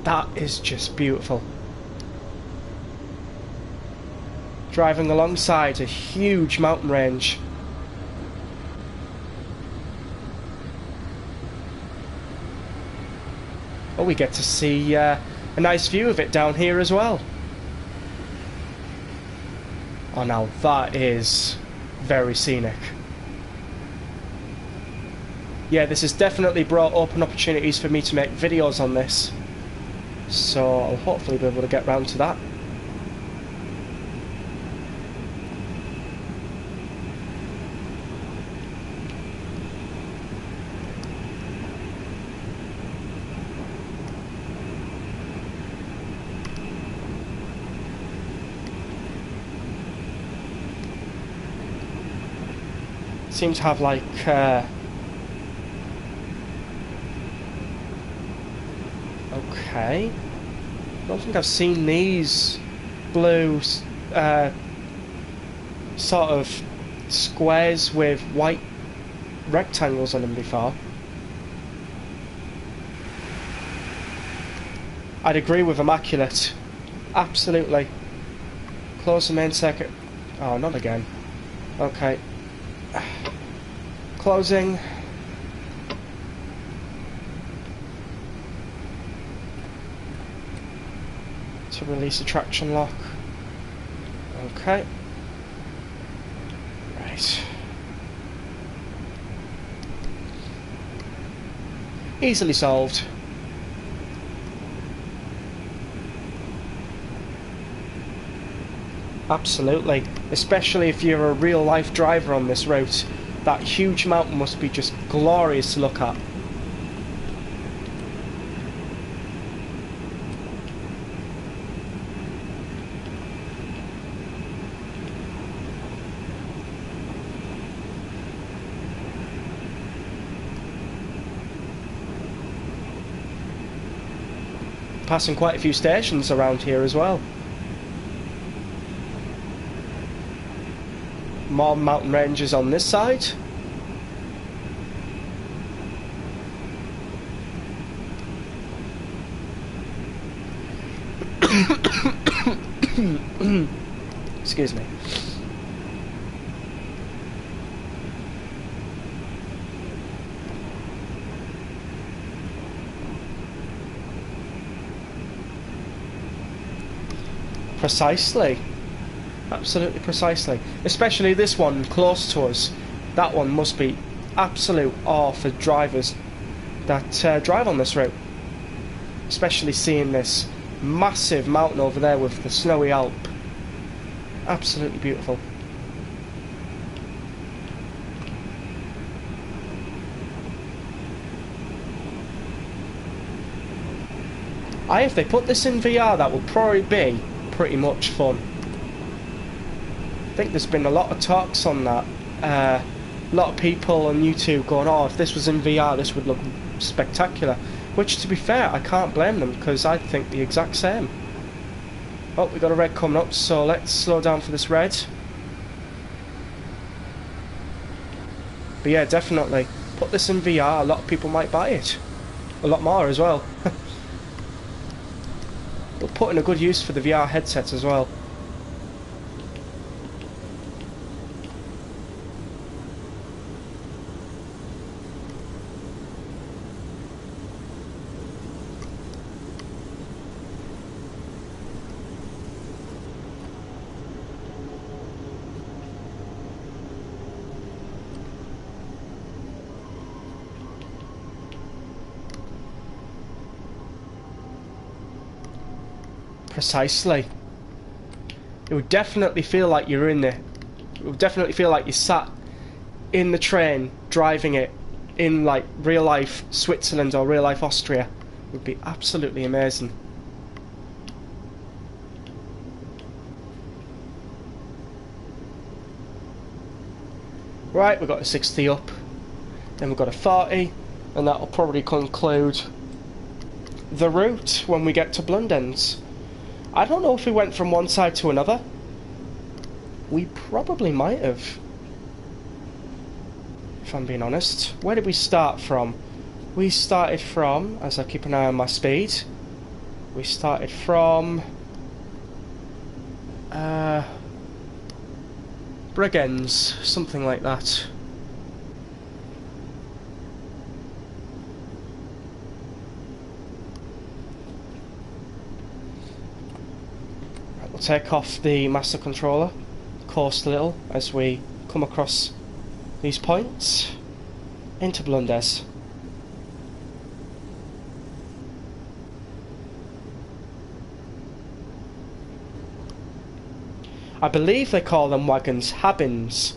S1: That is just beautiful. Driving alongside a huge mountain range. Oh, we get to see a nice view of it down here as well. Oh, now that is very scenic. Yeah, this has definitely brought open opportunities for me to make videos on this. so I'll hopefully be able to get round to that. Seem to have like okay, I don't think I've seen these blue sort of squares with white rectangles on them before. I'd agree with immaculate, absolutely. Close the main circuit. Oh, not again. Okay. Closing. To release the traction lock. Okay. Right. Easily solved. Absolutely. Especially if you're a real life driver on this route. That huge mountain must be just glorious to look at. Passing quite a few stations around here as well. More mountain ranges on this side. Excuse me. Precisely. Absolutely precisely. Especially this one close to us. That one must be absolute awe for drivers that drive on this route. Especially seeing this massive mountain over there with the snowy Alp. Absolutely beautiful. If they put this in VR, that would probably be pretty much fun. I think there's been a lot of talks on that. A lot of people on YouTube going, oh, if this was in VR, this would look spectacular. Which, to be fair, I can't blame them, because I think the exact same. Oh, we've got a red coming up, so let's slow down for this red. But yeah, definitely, put this in VR, a lot of people might buy it. A lot more as well. But put in a good use for the VR headsets as well. Precisely. It would definitely feel like you're in there. It would definitely feel like you sat in the train driving it in like real life Switzerland or real life Austria. It would be absolutely amazing. Right, we've got a 60 up, then we've got a 40, and that'll probably conclude the route when we get to Blundens. I don't know if we went from one side to another. We probably might have, if I'm being honest. Where did we start from? We started from, as I keep an eye on my speed, we started from Bregenz, something like that. We'll take off the master controller, coast a little as we come across these points into Blunders. I believe they call them wagons habins.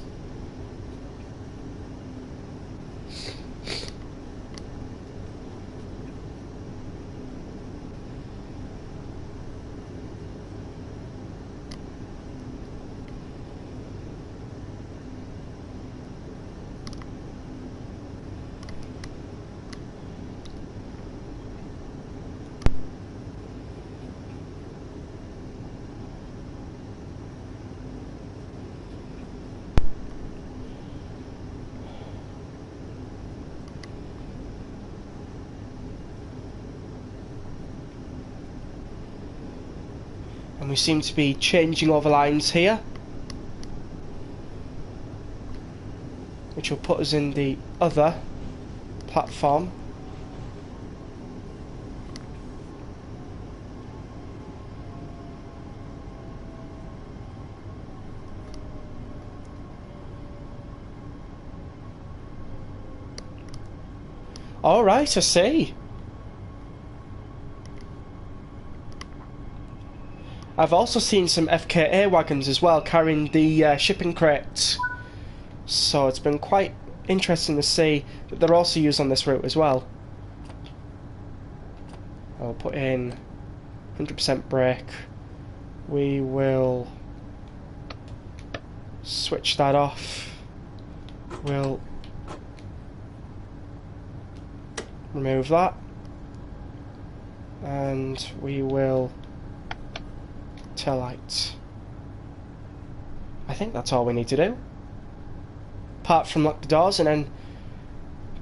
S1: And we seem to be changing over lines here, which will put us in the other platform. Alright, I see. I've also seen some FKA wagons as well carrying the shipping crates. So it's been quite interesting to see that they're also used on this route as well. I'll put in 100% brake. We will switch that off. We'll remove that. And we will tail lights. I think that's all we need to do. Apart from lock the doors, and then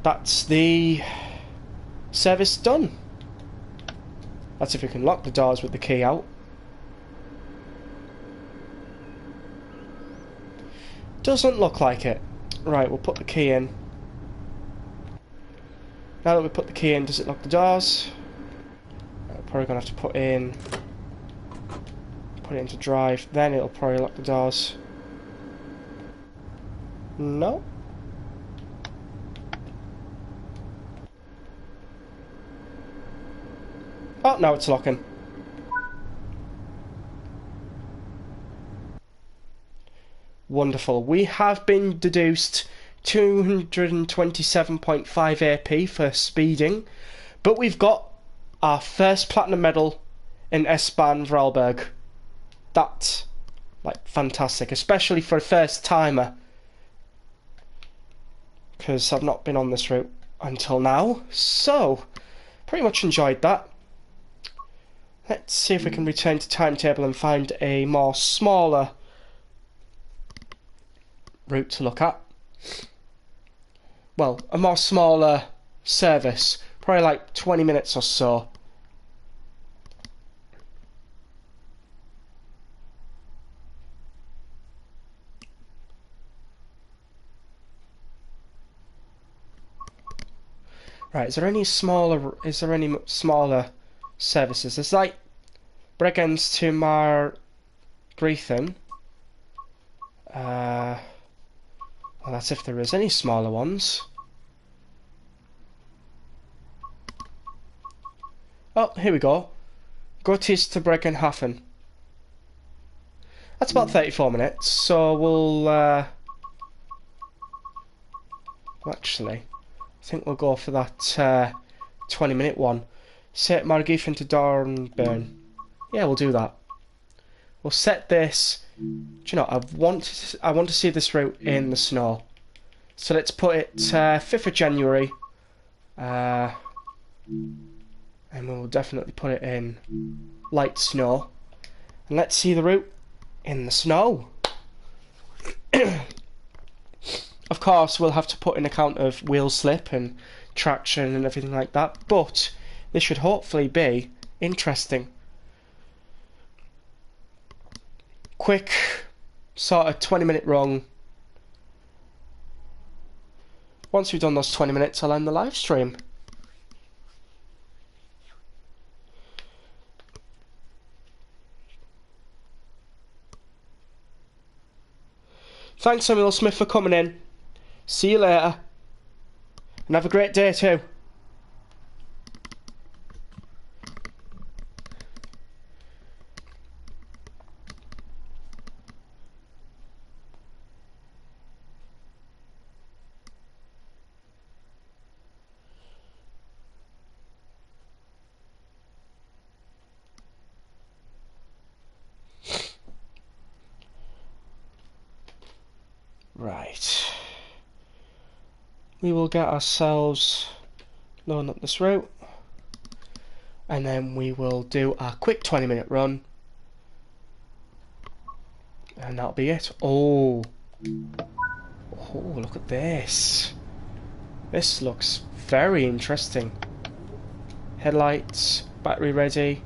S1: that's the service done. That's if we can lock the doors with the key out. Doesn't look like it. Right, we'll put the key in. Now that we put the key in, does it lock the doors? We're probably going to have to put it into drive, then it'll probably lock the doors. No. Oh, now it's locking. Wonderful. We have been deduced 227.5 AP for speeding, but we've got our first platinum medal in S-Bahn Vorarlberg. That's like fantastic, especially for a first timer, because I've not been on this route until now, so pretty much enjoyed that. Let's see if we can return to timetable and find a more smaller route to look at. Well, a more smaller service, probably like 20 minutes or so. Right, is there any smaller services? There's like Bregenz to Margrethen. Well, that's if there is any smaller ones. Oh, here we go. Gotis to Bregenhafen. That's about 34 minutes, so we'll actually, I think we'll go for that 20-minute one. Set Margrethen to Dornbirn. Yeah, we'll do that. We'll set this. Do you know, I want to see this route in the snow. So let's put it 5th of January. And we'll definitely put it in light snow. And let's see the route in the snow. Of course, we'll have to put in account of wheel slip and traction and everything like that. But this should hopefully be interesting. Quick, sort of 20-minute run. Once we've done those 20 minutes, I'll end the live stream. Thanks, Samuel Smith, for coming in. See you later. And have a great day too. Right. We will get ourselves loading up this route. And then we will do our quick 20-minute run. And that'll be it. Oh, look at this. This looks very interesting. Headlights, battery ready.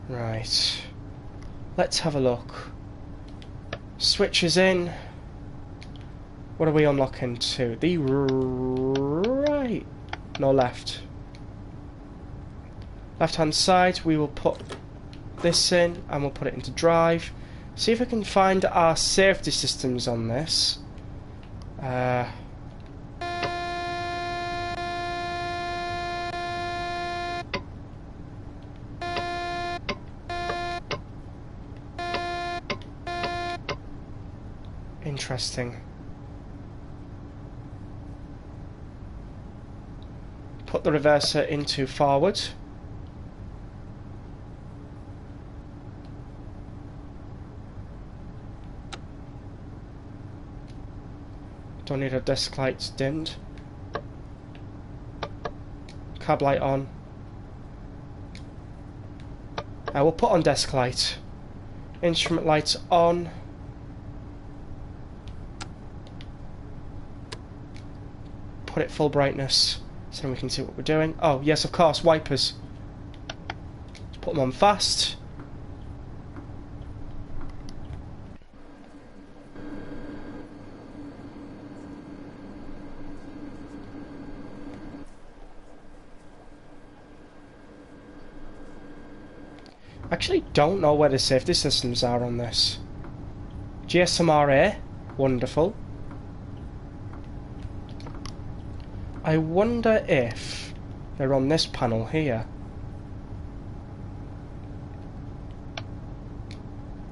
S1: Right. Let's have a look. Switches in. What are we unlocking to? The right. No, left. Left hand side, we will put this in and we'll put it into drive. See if we can find our safety systems on this. Interesting. Put the reverser into forward. Don't need our desk lights dimmed. Cab light on. We'll put on desk light. Instrument lights on. Put it full brightness so we can see what we're doing. Oh, yes, of course, wipers. Let's put them on fast. Actually don't know where the safety systems are on this. GSMRA, wonderful. I wonder if they're on this panel here.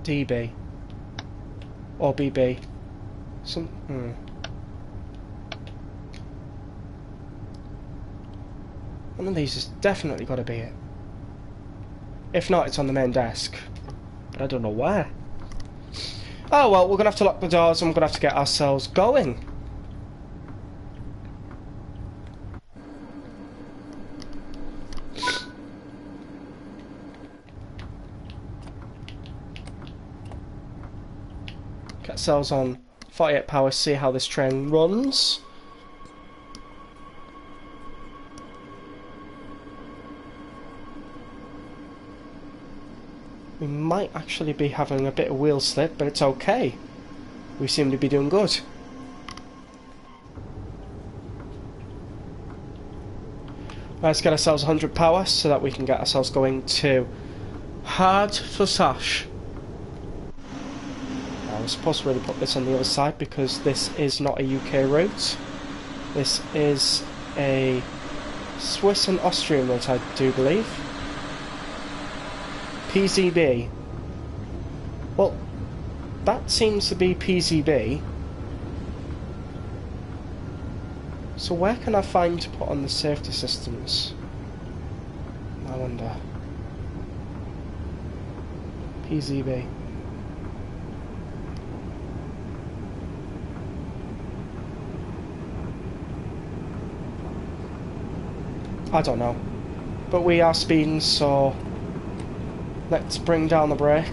S1: DB or BB. One of these has definitely got to be it. If not, it's on the main desk. But I don't know where. Oh well, we're going to have to lock the doors and we're going to have to get ourselves going. Get ourselves on 48 power, see how this train runs. We might actually be having a bit of wheel slip, but it's okay. We seem to be doing good. Let's get ourselves 100 power so that we can get ourselves going to Hard for Sash. I was supposed to really put this on the other side because this is not a UK route. This is a Swiss and Austrian route, I do believe. PZB. Well, that seems to be PZB. So where can I find to put on the safety systems? I wonder. PZB. I don't know. But we are speeding, so let's bring down the brake.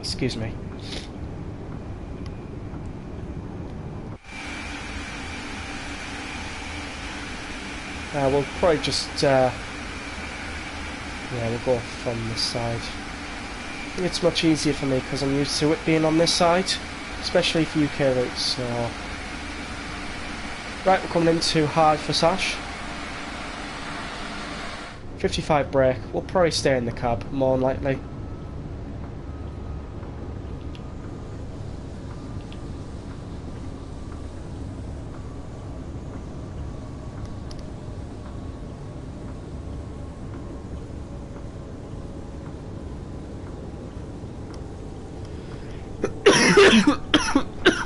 S1: Excuse me. We'll probably just yeah, we'll go from this side. I think it's much easier for me because I'm used to it being on this side, especially for UK routes. So, right, we're coming into Hard for Sash. 55 brake. We'll probably stay in the cab more than likely.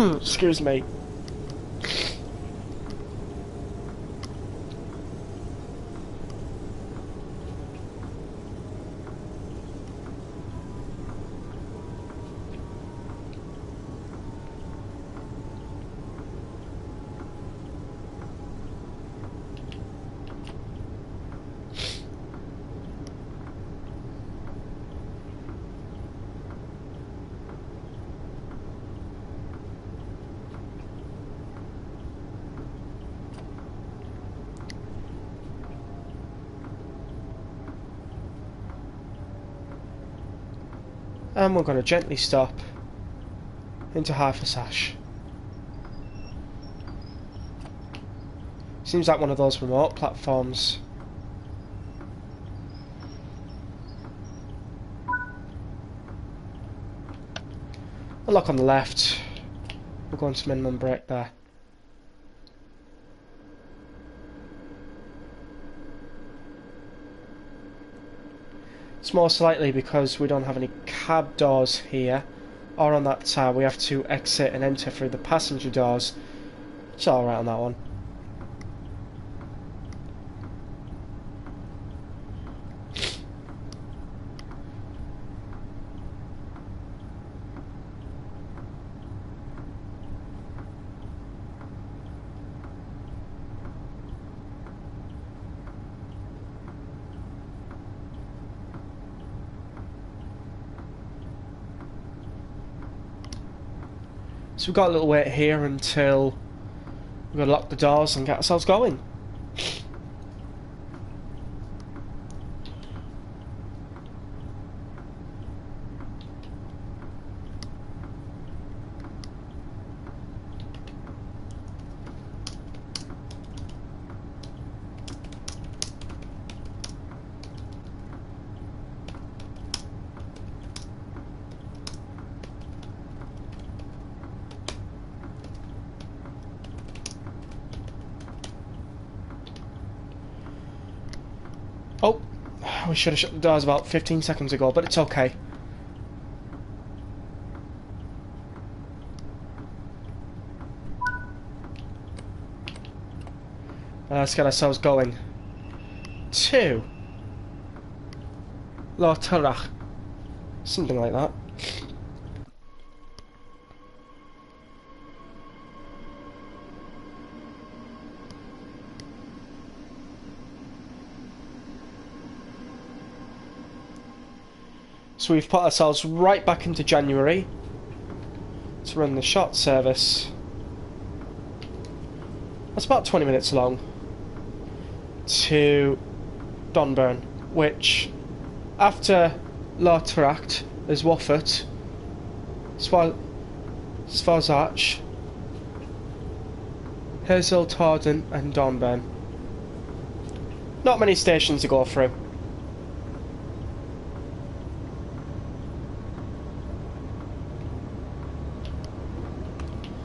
S1: Excuse me. And we're going to gently stop into Haversash. Seems like one of those remote platforms. A lock on the left. We're going to minimum brake there. It's more slightly because we don't have any cab doors here, or on that side we have to exit and enter through the passenger doors. It's alright on that one. So we've got a little wait here until we're going to lock the doors and get ourselves going. Oh, we should have shut the doors about 15 seconds ago, but it's okay. Let's get ourselves going to Sufferijg, something like that. So we've put ourselves right back into January to run the short service. That's about 20 minutes long to Donburn, which after Lautracht is Wofford, Swarzach, Hazeltorden and Donburn. Not many stations to go through.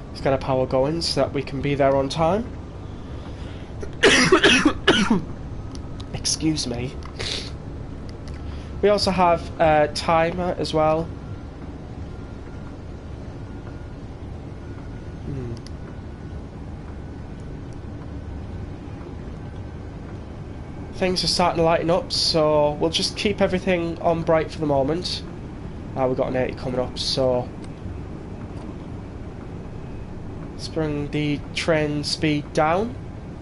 S1: Let's get our power going so that we can be there on time. Excuse me. We also have a timer as well. Things are starting to lighten up, so we'll just keep everything on bright for the moment. We've got an 80 coming up, so let's bring the train speed down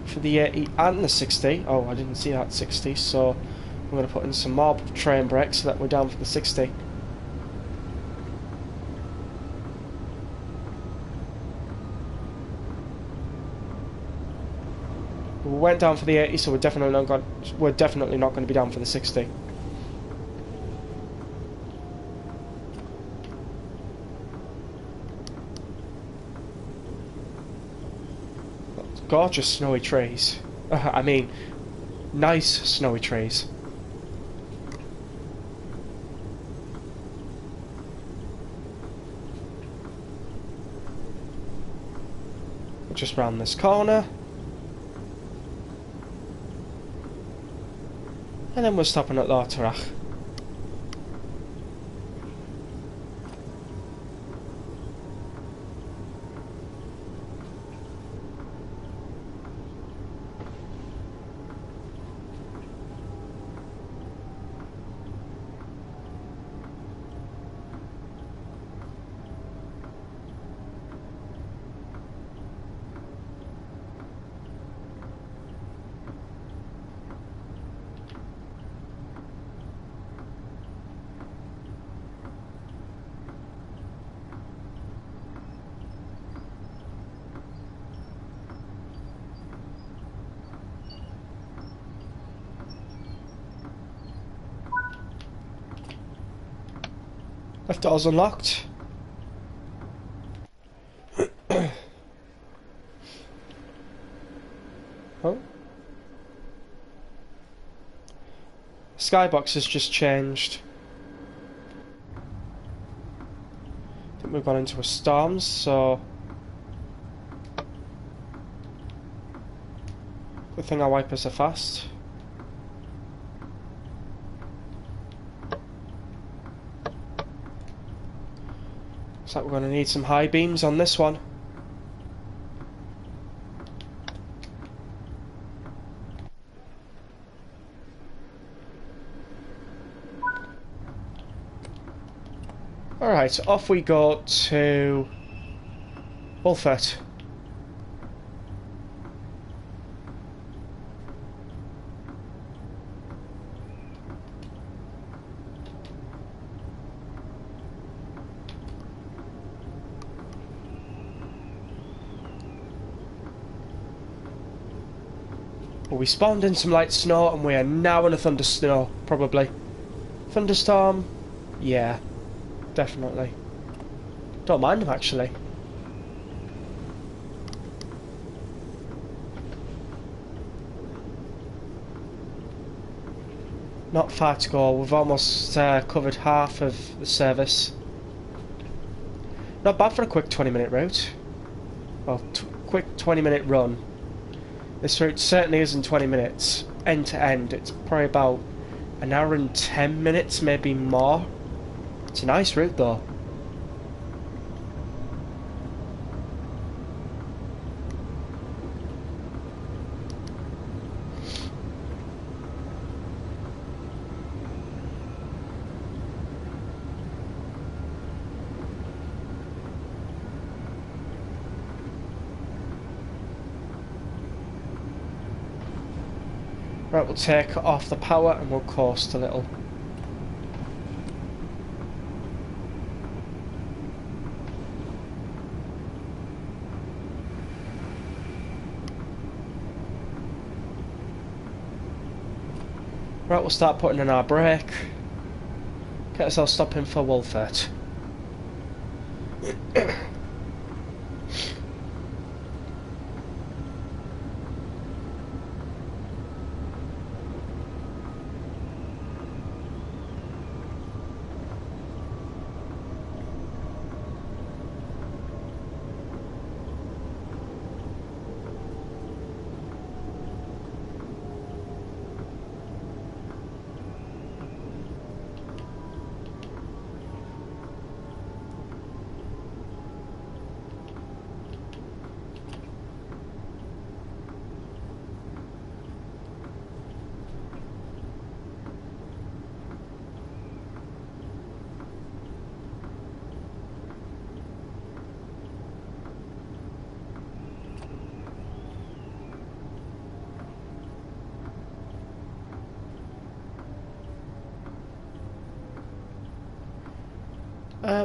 S1: for the 80 and the 60. Oh, I didn't see that 60, so I'm going to put in some more train brakes so that we're down for the 60. We went down for the 80, so we're definitely not going to be down for the 60. Gorgeous snowy trees. I mean, nice snowy trees. Just round this corner. And then we're stopping at Lautracht. Left door's unlocked. Oh. Skybox has just changed. I think we've gone into a storm, so... Good thing our wipers are fast. Looks like we're going to need some high beams on this one. Alright, off we go to Wolfert. Well, we spawned in some light snow and we are now in a thunderstorm, probably. Thunderstorm? Yeah. Definitely. Don't mind them, actually. Not far to go. We've almost covered half of the service. Not bad for a quick 20-minute route. Well, quick 20-minute run. This route certainly isn't 20 minutes. End to end. It's probably about an hour and 10 minutes, maybe more. It's a nice route though. Right, we'll take off the power and we'll coast a little. Right, we'll start putting in our brake. Get ourselves stopping for Wolfert.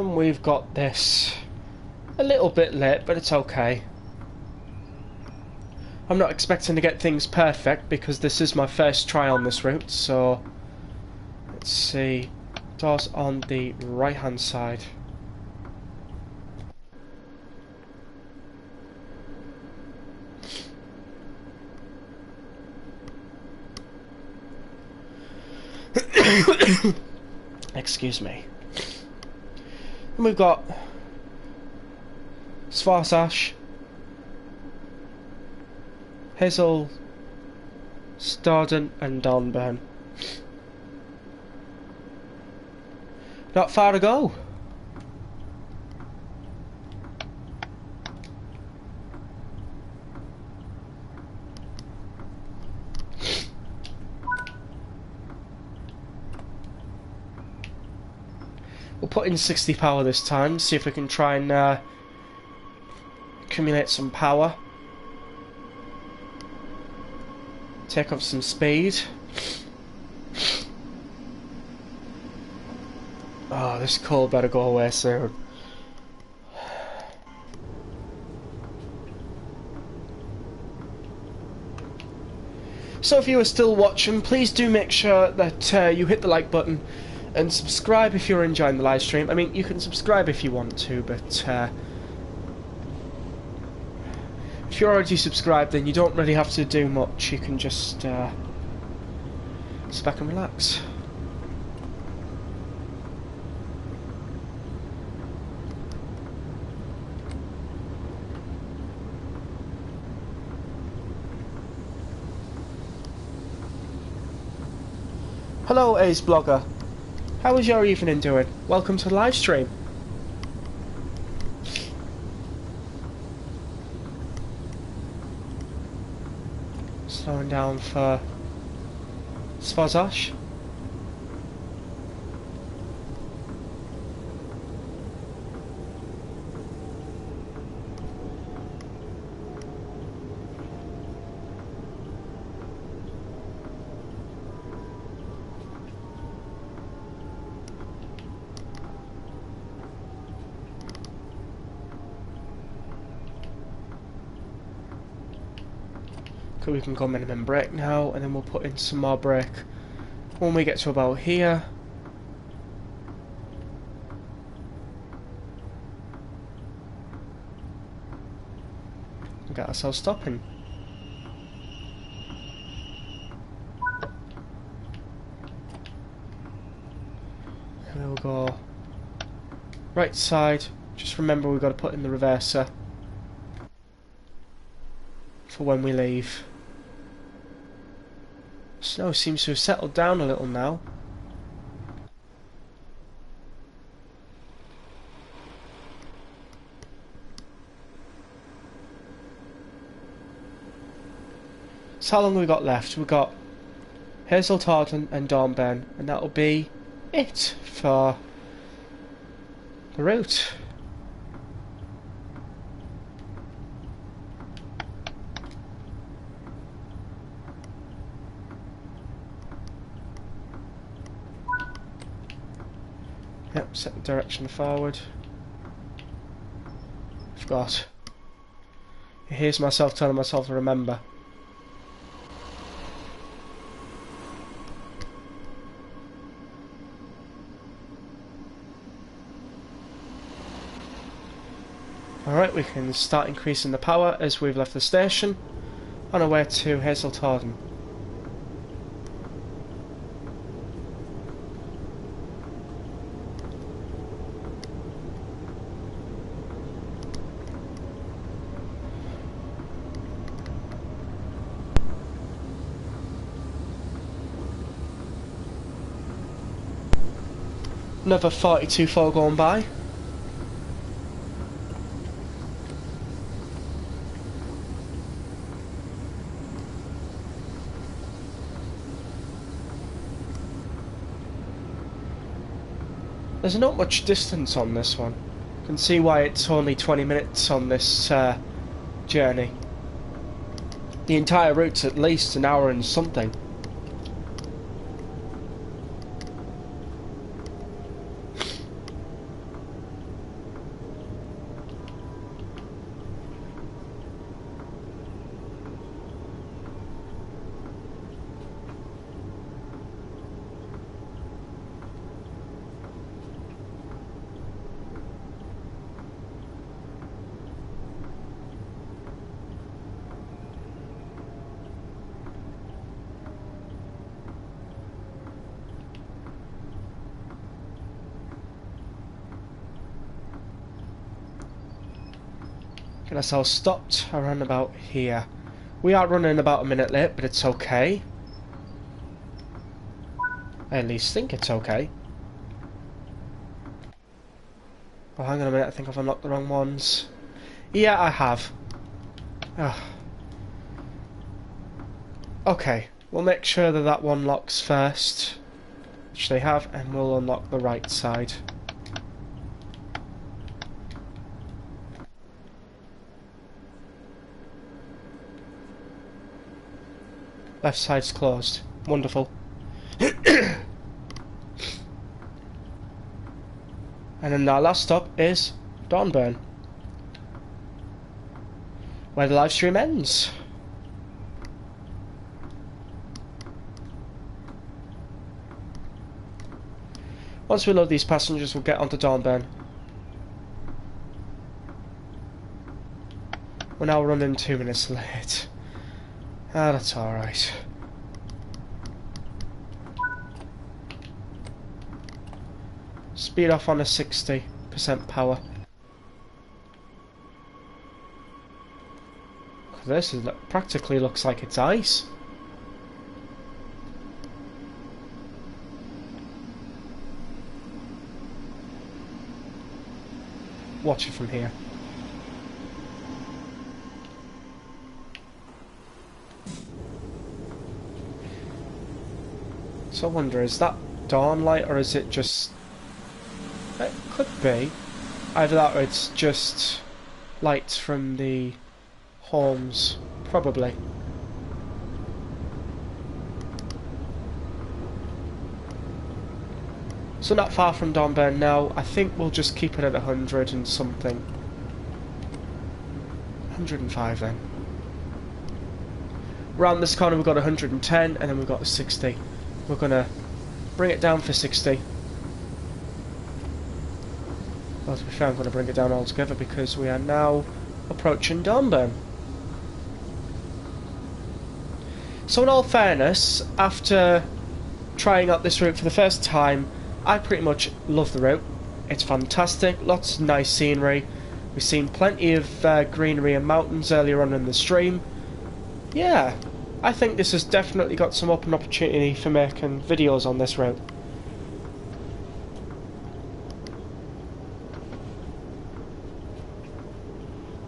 S1: We've got this a little bit late, but it's okay. I'm not expecting to get things perfect because this is my first try on this route, so let's see. Doors on the right hand side. Excuse me. And we've got Sufferijg, Hazel, Storden and Dornburn. Not far to go. We'll put in 60 power this time, see if we can try and accumulate some power. Take off some speed. Oh, this cold better go away soon. So if you are still watching, please do make sure that you hit the like button and subscribe if you're enjoying the live stream. I mean, you can subscribe if you want to, but if you're already subscribed, then you don't really have to do much. You can just sit back and relax. Hello, Ace Blogger. How is your evening doing? Welcome to the live stream. Slowing down for sufferijg. We can go minimum brake now, and then we'll put in some more brake when we get to about here. And get ourselves stopping. And then we'll go right side. Just remember we've got to put in the reverser for when we leave. Snow seems to have settled down a little now. So how long have we got left? We've got Hazeltorden and Dornbirn, and that'll be it for the route. Yep, set the direction forward. Forgot. Here's myself telling myself to remember. Alright, we can start increasing the power as we've left the station on our way to Hazeltorden. Another 42.4 going by. There's not much distance on this one. You can see why it's only 20 minutes on this journey. The entire route's at least an hour and something. Get ourselves stopped around about here. We are running about a minute late, but it's okay. I at least think it's okay. Oh, hang on a minute, I think I've unlocked the wrong ones. Yeah, I have. Ugh. Okay, we'll make sure that that one locks first, which they have, and we'll unlock the right side. Left side's closed. Wonderful. And then our last stop is Dornbirn, where the live stream ends. Once we load these passengers, we'll get onto Dornbirn. We're now running 2 minutes late. Ah, that's alright. Speed off on a 60% power. This is, practically looks like it's ice. Watch it from here. So I wonder, is that dawn light or is it just... It could be. Either that or it's just lights from the homes. Probably. So not far from Dornbirn now. I think we'll just keep it at 100 and something. 105 then. Around this corner we've got 110 and then we've got 60. We're going to bring it down for 60. Well, to be fair, I'm going to bring it down altogether because we are now approaching Dornbirn. So in all fairness, after trying out this route for the first time, I pretty much love the route. It's fantastic, lots of nice scenery. We've seen plenty of greenery and mountains earlier on in the stream. Yeah, I think this has definitely got some open opportunity for making videos on this route.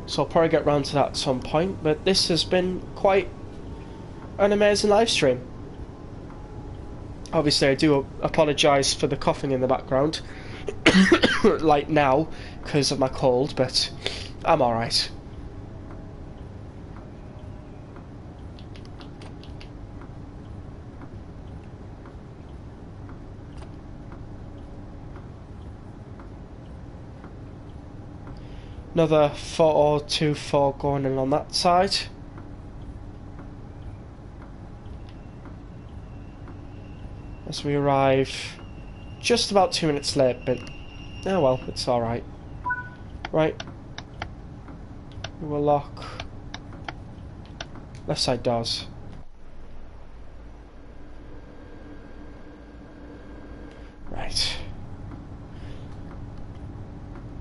S1: So I'll probably get round to that at some point, but this has been quite an amazing live stream. Obviously I do apologise for the coughing in the background, like now, because of my cold, but I'm alright. Another 4024 going in on that side. As we arrive just about 2 minutes late, but oh well, it's alright. Right. We will lock left side doors. Right.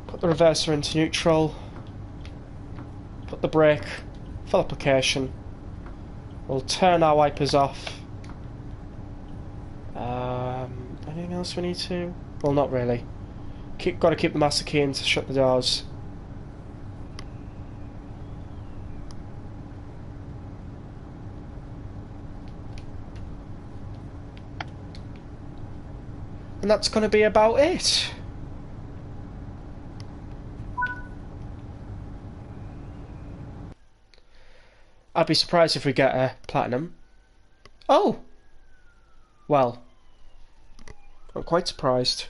S1: Put the reverser into neutral. Put the brake full application. We'll turn our wipers off. Anything else we need to? Well, not really. Got to keep the master key in to shut the doors. And that's going to be about it. I'd be surprised if we get a platinum. Oh! Well, I'm quite surprised.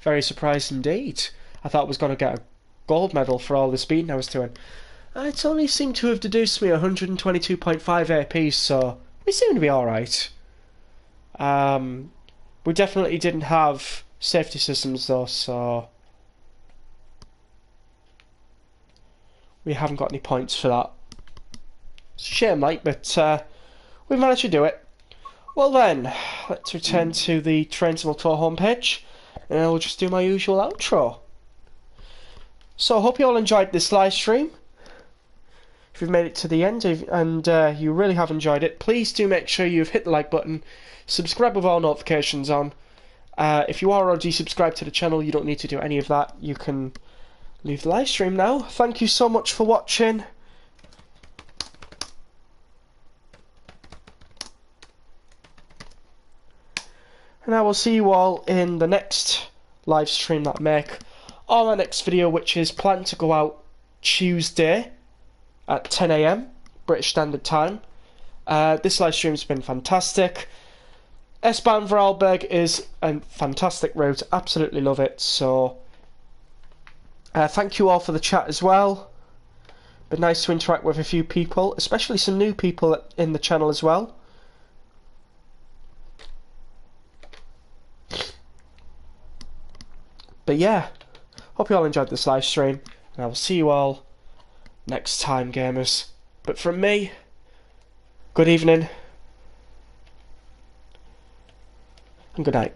S1: Very surprised indeed. I thought I was going to get a gold medal for all the speed I was doing. It's only seemed to have deduced me 122.5 AP, so we seem to be alright. We definitely didn't have safety systems though, so we haven't got any points for that. It's a shame, like, but we managed to do it. Well then, let's return to the Train Simulator homepage, and I'll just do my usual outro. So I hope you all enjoyed this live stream. If you've made it to the end and you really have enjoyed it, please do make sure you've hit the like button, subscribe with all notifications on. If you are already subscribed to the channel, you don't need to do any of that. You can leave the live stream now. Thank you so much for watching. And I will see you all in the next live stream that I make, or my next video, which is planned to go out Tuesday at 10 AM British Standard Time. This live stream's been fantastic. S-Bahn Vorarlberg is a fantastic route, absolutely love it. So thank you all for the chat as well. Been nice to interact with a few people, especially some new people in the channel as well. But yeah, hope you all enjoyed this live stream, and I will see you all next time, gamers. But from me, good evening and good night.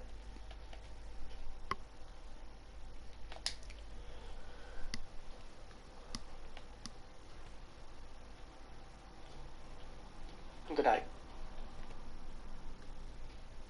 S1: Good night.